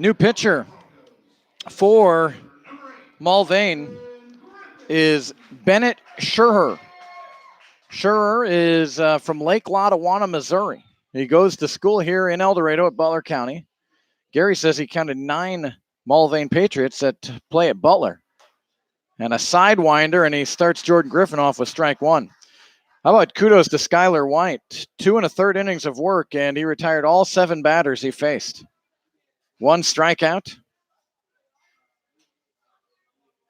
New pitcher for Mulvane is Bennett Scherher. Scherher is from Lake Lotawana, Missouri. He goes to school here in El Dorado at Butler County. Gary says he counted 9 Mulvane Patriots that play at Butler. And a sidewinder, and he starts Jordan Griffin off with strike 1. How about kudos to Skylar White? 2 1/3 innings of work, and he retired all 7 batters he faced. 1 strikeout.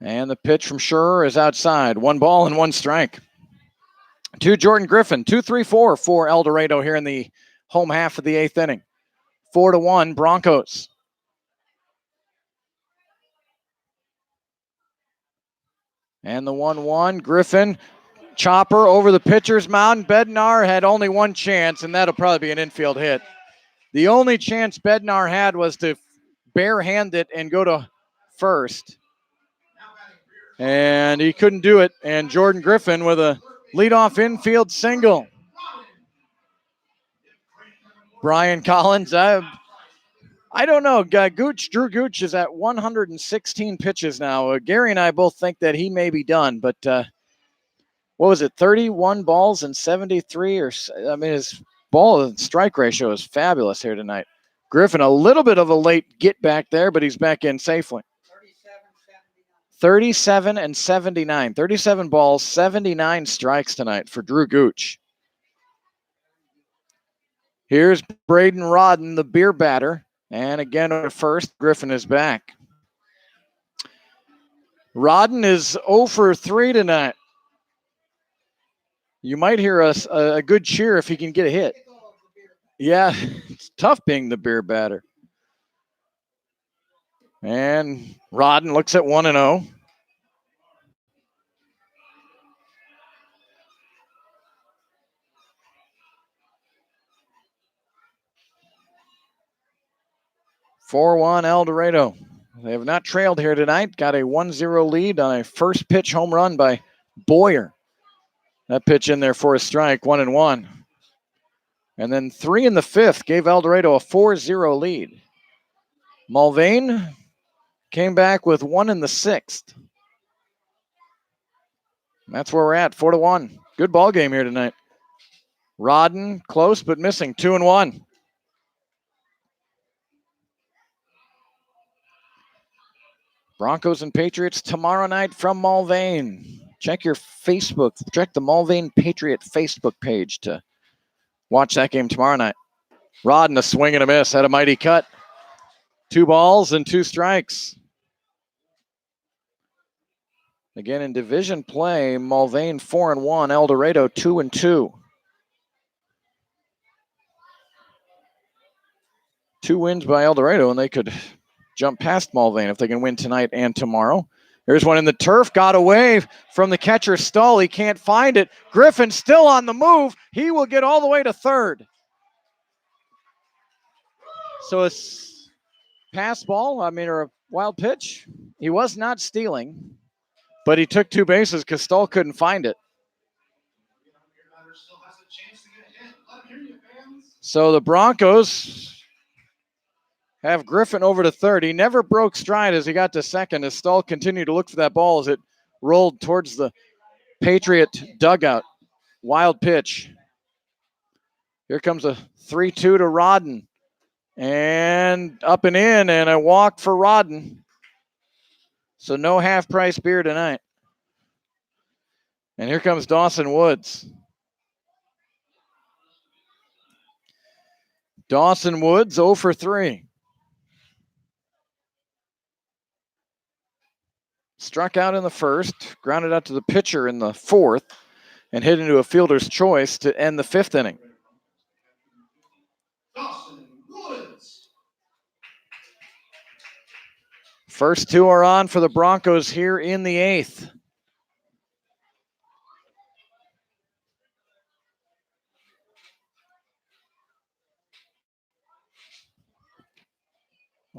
And the pitch from Scherrer is outside. 1 ball and 1 strike. To Jordan Griffin. 2-3-4 for El Dorado here in the home half of the 8th inning. 4-1 Broncos. And the 1-1. Griffin, chopper over the pitcher's mound. Bednar had only 1 chance, and that'll probably be an infield hit. The only chance Bednar had was to barehand it and go to first. And he couldn't do it. And Jordan Griffin with a leadoff infield single. Brian Collins, I don't know. Drew Gooch is at 116 pitches now. Gary and I both think that he may be done, but what was it, 31 balls and 73? His ball and strike ratio is fabulous here tonight. Griffin, a little bit of a late get back there, but he's back in safely. 37 and 79. 37 balls, 79 strikes tonight for Drew Gooch. Here's Braden Rodden, the beer batter. And again, at first, Griffin is back. Rodden is 0 for 3 tonight. You might hear a good cheer if he can get a hit. Yeah, it's tough being the beer batter. And Rodden looks at 1-0. (4-1) El Dorado. They have not trailed here tonight. Got a 1-0 lead on a first pitch home run by Boyer. That pitch in there for a strike, 1-1. And then 3 in the 5th gave El Dorado a 4-0 lead. Mulvane came back with 1 in the 6th. That's where we're at, 4-1. Good ball game here tonight. Rodden close but missing, 2-1. Broncos and Patriots tomorrow night from Mulvane. Check your Facebook. Check the Mulvane Patriot Facebook page to watch that game tomorrow night. Rodden, a swing and a miss. Had a mighty cut. 2 balls and 2 strikes. Again, in division play, Mulvane 4-1, El Dorado 2-2. 2 wins by El Dorado, and they could jump past Mulvane if they can win tonight and tomorrow. Here's one in the turf, got away from the catcher's stall. He can't find it. Griffin still on the move. He will get all the way to third. So a pass ball, or a wild pitch. He was not stealing, but he took 2 bases because Stahl couldn't find it. So the Broncos have Griffin over to third. He never broke stride as he got to second, as Stahl continued to look for that ball as it rolled towards the Patriot dugout. Wild pitch. Here comes a 3-2 to Rodden. And up and in, and a walk for Rodden. So no half-price beer tonight. And here comes Dawson Woods. Dawson Woods 0 for 3. Struck out in the 1st, grounded out to the pitcher in the 4th, and hit into a fielder's choice to end the 5th inning. First 2 are on for the Broncos here in the 8th.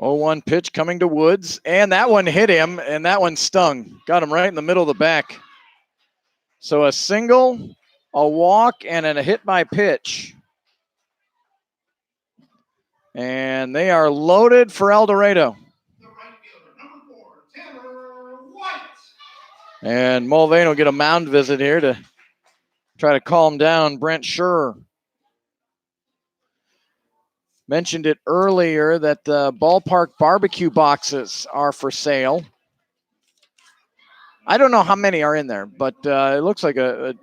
Oh, 1 pitch coming to Woods, and that one hit him, and that one stung. Got him right in the middle of the back. So a single, a walk, and a hit by pitch. And they are loaded for El Dorado. The right fielder, number 4, Tanner White. And Mulvane will get a mound visit here to try to calm down Brent Scherr. Mentioned it earlier that the ballpark barbecue boxes are for sale. I don't know how many are in there, but it looks like a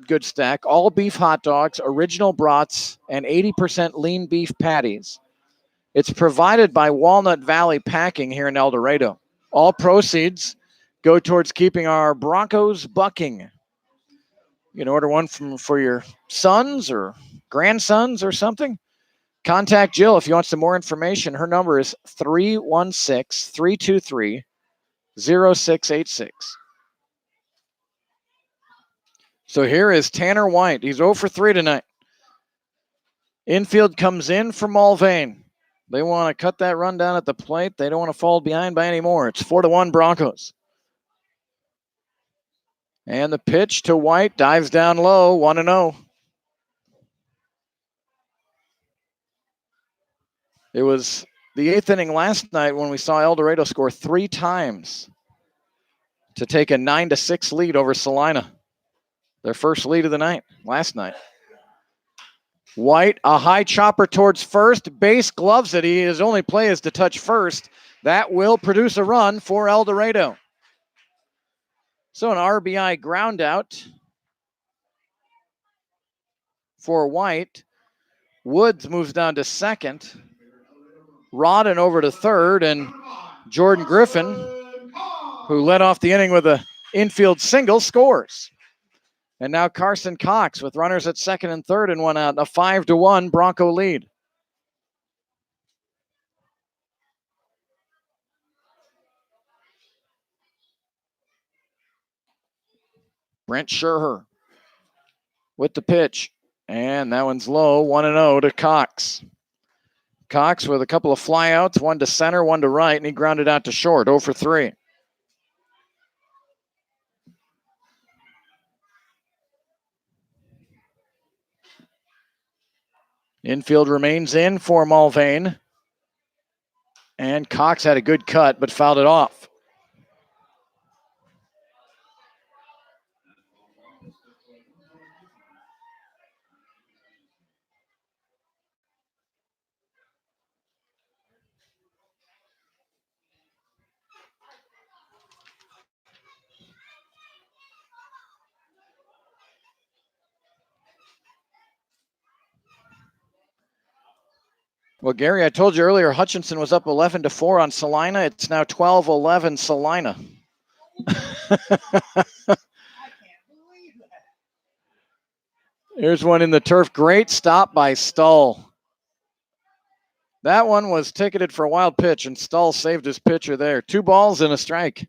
good stack. All beef hot dogs, original brats, and 80% lean beef patties. It's provided by Walnut Valley Packing here in El Dorado. All proceeds go towards keeping our Broncos bucking. You can order one for your sons or grandsons or something. Contact Jill if you want some more information. Her number is 316-323-0686. So here is Tanner White. He's 0 for 3 tonight. Infield comes in for Mulvane. They want to cut that run down at the plate. They don't want to fall behind by any more. It's 4-1 Broncos. And the pitch to White dives down low, 1-0. It was the 8th inning last night when we saw El Dorado score 3 times to take a 9-6 lead over Salina. Their first lead of the night, last night. White, a high chopper towards first. Base gloves it. His only play is to touch first. That will produce a run for El Dorado. So an RBI ground out for White. Woods moves down to second. Rodden over to third, and Jordan Griffin, who led off the inning with an infield single, scores. And now Carson Cox with runners at second and third and 1 out. A 5-1 Bronco lead. Brent Scherr with the pitch. And that one's low, 1-0 to Cox. Cox with a couple of flyouts, one to center, one to right, and he grounded out to short, 0 for 3. Infield remains in for Mulvane. And Cox had a good cut, but fouled it off. Well, Gary, I told you earlier, Hutchinson was up 11-4 on Salina. It's now 12-11 Salina. Here's one in the turf. Great stop by Stull. That one was ticketed for a wild pitch, and Stull saved his pitcher there. 2 balls and a strike.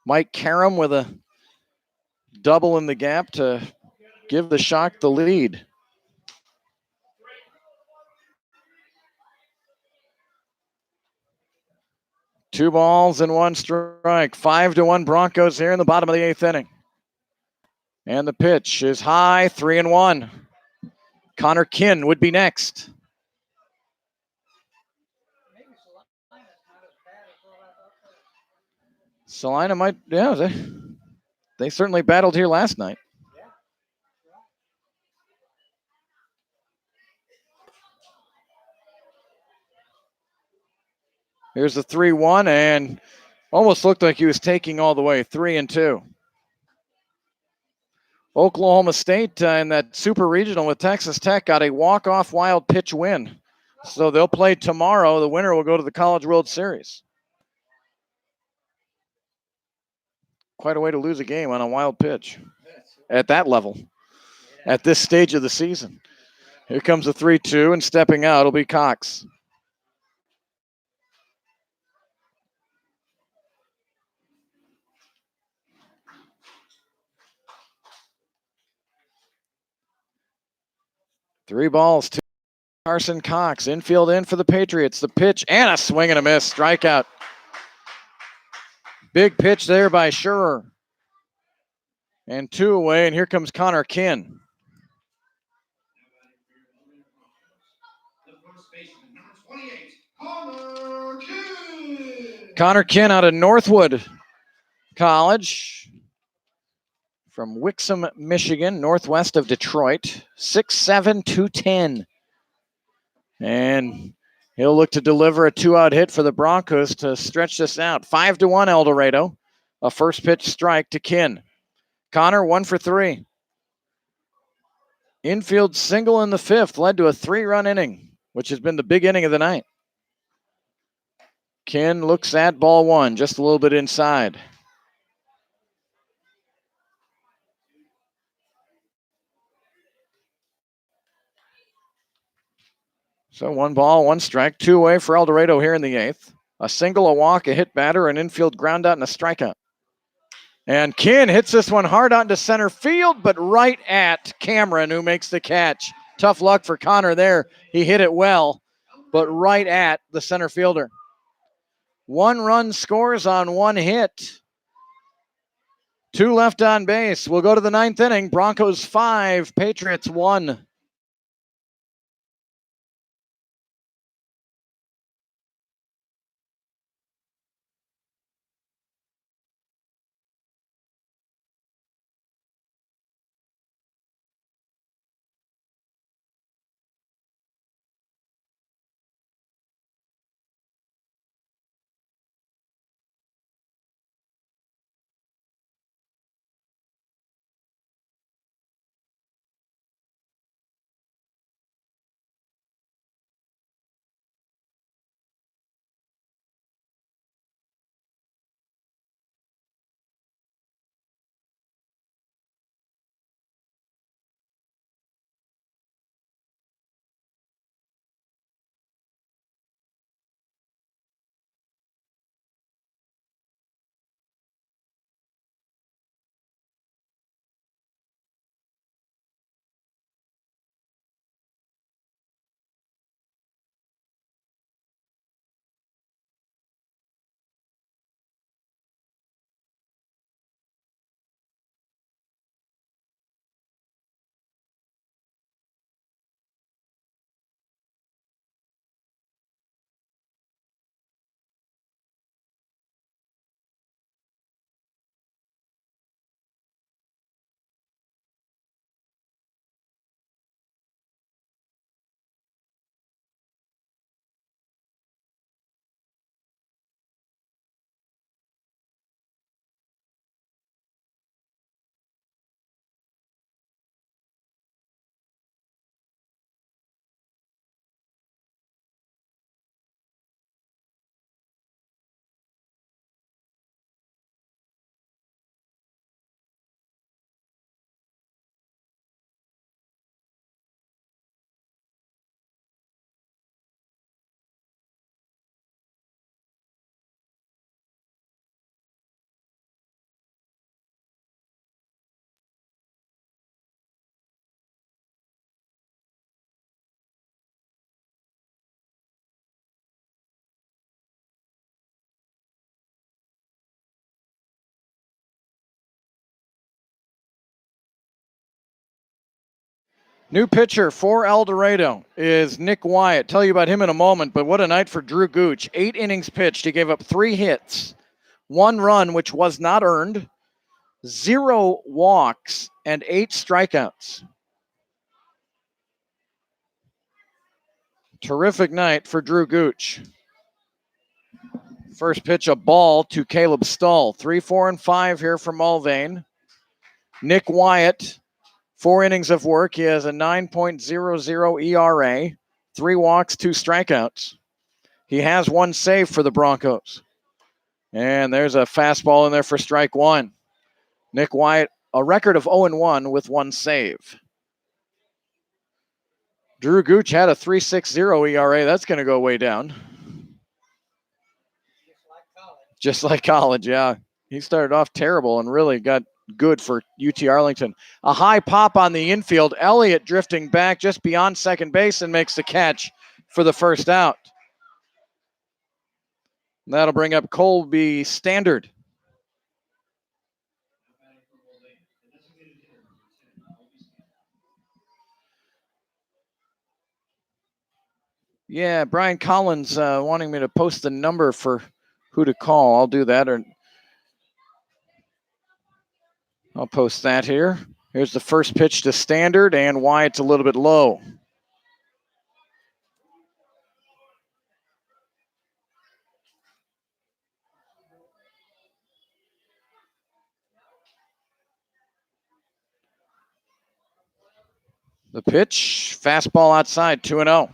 Mike Karam with a double in the gap to give the Shock the lead. Two balls and 1 strike. 5-1 Broncos here in the bottom of the 8th inning. And the pitch is high, 3-1. Connor Kinn would be next. Salina might, yeah, they certainly battled here last night. Here's the 3-1, and almost looked like he was taking all the way, 3-2. Oklahoma State in that super regional with Texas Tech got a walk-off wild pitch win. So they'll play tomorrow. The winner will go to the College World Series. Quite a way to lose a game on a wild pitch at that level, at this stage of the season. Here comes the 3-2, and stepping out will be Cox. Three balls to Carson Cox. Infield in for the Patriots. The pitch and a swing and a miss. Strikeout. Big pitch there by Scherr. And 2 away, and here comes Connor Kinn. Number 28, Connor Kidd. Connor Kinn out of Northwood College from Wixom, Michigan, northwest of Detroit. 6'7", 210. And he'll look to deliver a two-out hit for the Broncos to stretch this out. 5-1 El Dorado. A first pitch strike to Kinn. Connor 1 for 3. Infield single in the fifth led to a 3-run inning, which has been the big inning of the night. Kinn looks at ball one, just a little bit inside. So 1 ball, 1 strike, 2 away for El Dorado here in the eighth. A single, a walk, a hit batter, an infield ground out, and a strikeout. And Kinn hits this one hard onto center field, but right at Cameron, who makes the catch. Tough luck for Connor there. He hit it well, but right at the center fielder. 1 run scores on 1 hit. 2 left on base. We'll go to the 9th inning. Broncos 5, Patriots 1. New pitcher for El Dorado is Nick Wyatt. Tell you about him in a moment, but what a night for Drew Gooch. 8 innings pitched. He gave up 3 hits, 1 run, which was not earned, 0 walks, and 8 strikeouts. Terrific night for Drew Gooch. First pitch, a ball to Caleb Stahl. 3, 4, and 5 here for Mulvane. Nick Wyatt, 4 innings of work. He has a 9.00 ERA, 3 walks, 2 strikeouts. He has 1 save for the Broncos. And there's a fastball in there for strike 1. Nick Wyatt, a record of 0-1 with 1 save. Drew Gooch had a 3.60 ERA. That's going to go way down. Just like college, yeah. He started off terrible and really got good for UT Arlington. A high pop on the infield. Elliott drifting back just beyond second base and makes the catch for the first out. That'll bring up Colby Standard. Yeah, Brian Collins wanting me to post the number for who to call. I'll do that, or I'll post that here. Here's the first pitch to Standard, and Wyatt's a little bit low. The pitch, fastball outside, 2-0.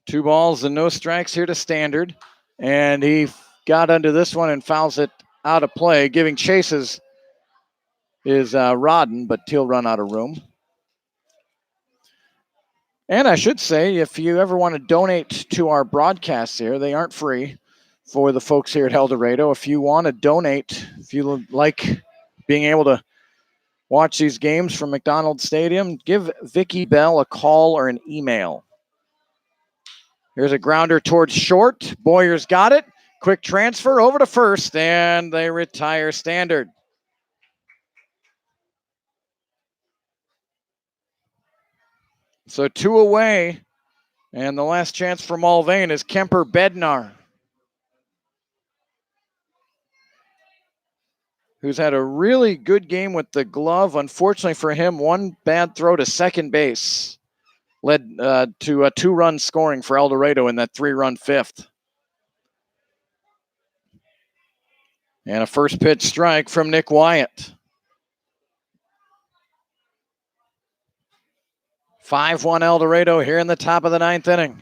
Two balls and no strikes here to Standard. And he got under this one and fouls it out of play. Giving chases is Rodden, but he'll run out of room. And I should say, if you ever want to donate to our broadcasts here, they aren't free for the folks here at El Dorado. If you want to donate, if you like being able to watch these games from McDonald Stadium, give Vicki Bell a call or an email. Here's a grounder towards short. Boyer's got it. Quick transfer over to first, and they retire Standard. So 2 away, and the last chance for Mulvane is Kemper Bednar, who's had a really good game with the glove. Unfortunately for him, one bad throw to second base led to a 2-run scoring for El Dorado in that 3-run fifth. And a first pitch strike from Nick Wyatt. 5-1 El Dorado here in the top of the 9th inning.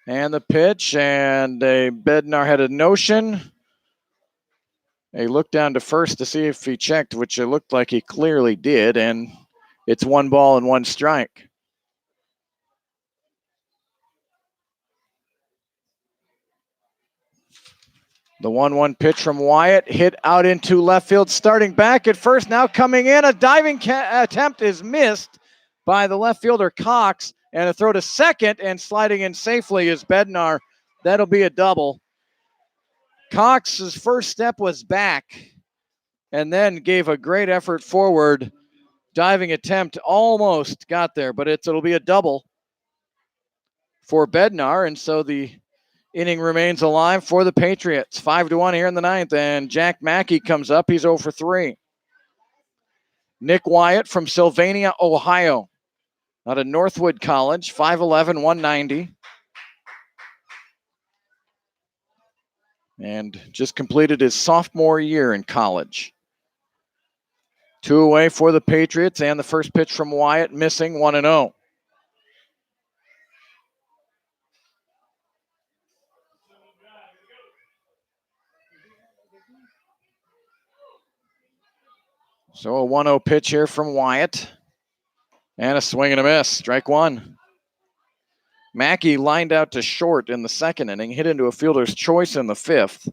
And the pitch, and Bednar had a notion. He looked down to first to see if he checked, which it looked like he clearly did, and it's 1 ball and 1 strike. The 1-1 pitch from Wyatt hit out into left field, starting back at first, now coming in. A diving attempt is missed by the left fielder Cox, and a throw to second, and sliding in safely is Bednar. That'll be a double. Cox's first step was back and then gave a great effort forward. Diving attempt almost got there, but it'll be a double for Bednar, and so the inning remains alive for the Patriots. 5-1 here in the 9th, and Jack Mackey comes up. He's 0 for 3. Nick Wyatt from Sylvania, Ohio, out of Northwood College, 5'11", 190. And just completed his sophomore year in college. 2 away for the Patriots, and the first pitch from Wyatt missing, 1-0. So a 1-0 pitch here from Wyatt. And a swing and a miss, strike 1. Mackey lined out to short in the 2nd inning, hit into a fielder's choice in the 5th,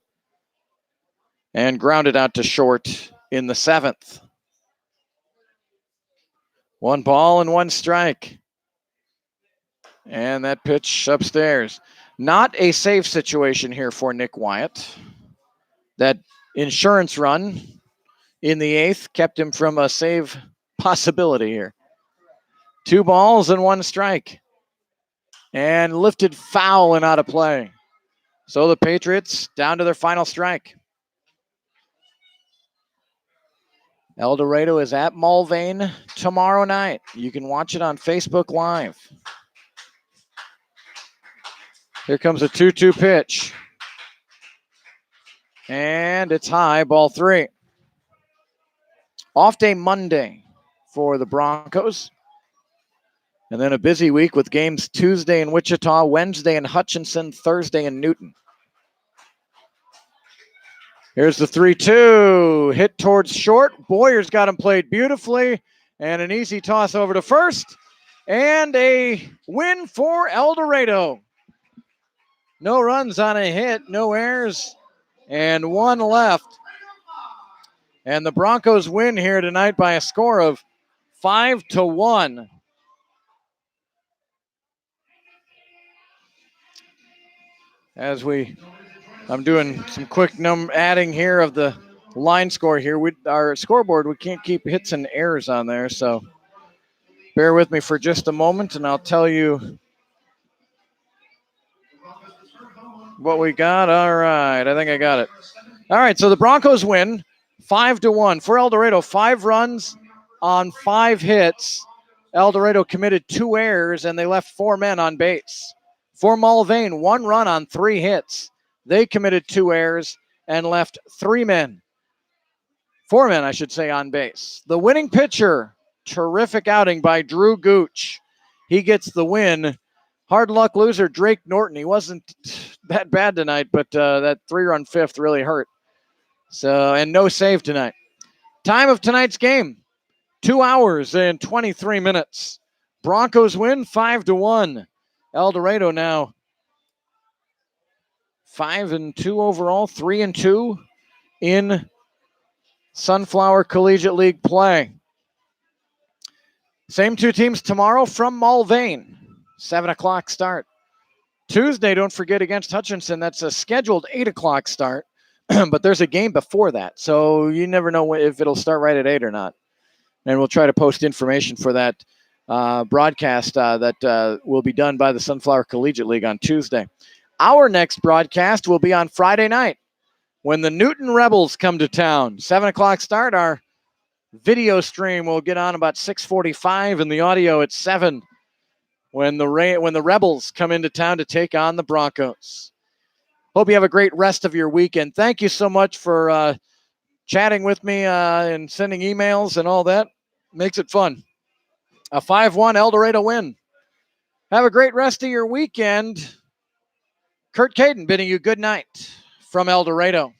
and grounded out to short in the 7th. 1 ball and 1 strike. And that pitch upstairs. Not a safe situation here for Nick Wyatt. That insurance run in the 8th kept him from a save possibility here. 2 balls and 1 strike. And lifted foul and out of play. So the Patriots down to their final strike. El Dorado is at Mulvane tomorrow night. You can watch it on Facebook Live. Here comes a 2-2 pitch. And it's high, ball 3. Off day Monday for the Broncos. And then a busy week with games Tuesday in Wichita, Wednesday in Hutchinson, Thursday in Newton. Here's the 3-2. Hit towards short. Boyer's got him played beautifully. And an easy toss over to first. And a win for El Dorado. No runs on a hit, no errors, and 1 left. And the Broncos win here tonight by a score of 5-1. As we I'm doing some quick adding here of the line score here. Our scoreboard, we can't keep hits and errors on there, so bear with me for just a moment, and I'll tell you what we got. All right, I think I got it. All right, so the Broncos win 5-1 for El Dorado. 5 runs on 5 hits. El Dorado committed 2 errors, and they left 4 men on base. For Mulvane, 1 run on 3 hits. They committed 2 errors and left 3 men. 4 men, I should say, on base. The winning pitcher, terrific outing by Drew Gooch. He gets the win. Hard luck loser, Drake Norton. He wasn't that bad tonight, but that 3-run fifth really hurt. So, and no save tonight. Time of tonight's game, 2 hours and 23 minutes. Broncos win 5-1. El Dorado now 5-2 overall, 3-2 in Sunflower Collegiate League play. Same 2 teams tomorrow from Mulvane. 7 o'clock start. Tuesday, don't forget, against Hutchinson. That's a scheduled 8 o'clock start, but there's a game before that. So you never know if it'll start right at 8 or not. And we'll try to post information for that broadcast that will be done by the Sunflower Collegiate League on Tuesday. Our next broadcast will be on Friday night when the Newton Rebels come to town. 7 o'clock start. Our video stream will get on about 6:45 and the audio at 7 when the Rebels come into town to take on the Broncos. Hope you have a great rest of your weekend. Thank you so much for chatting with me and sending emails and all that. Makes it fun. A 5-1 El Dorado win. Have a great rest of your weekend. Kurt Caden bidding you good night from El Dorado.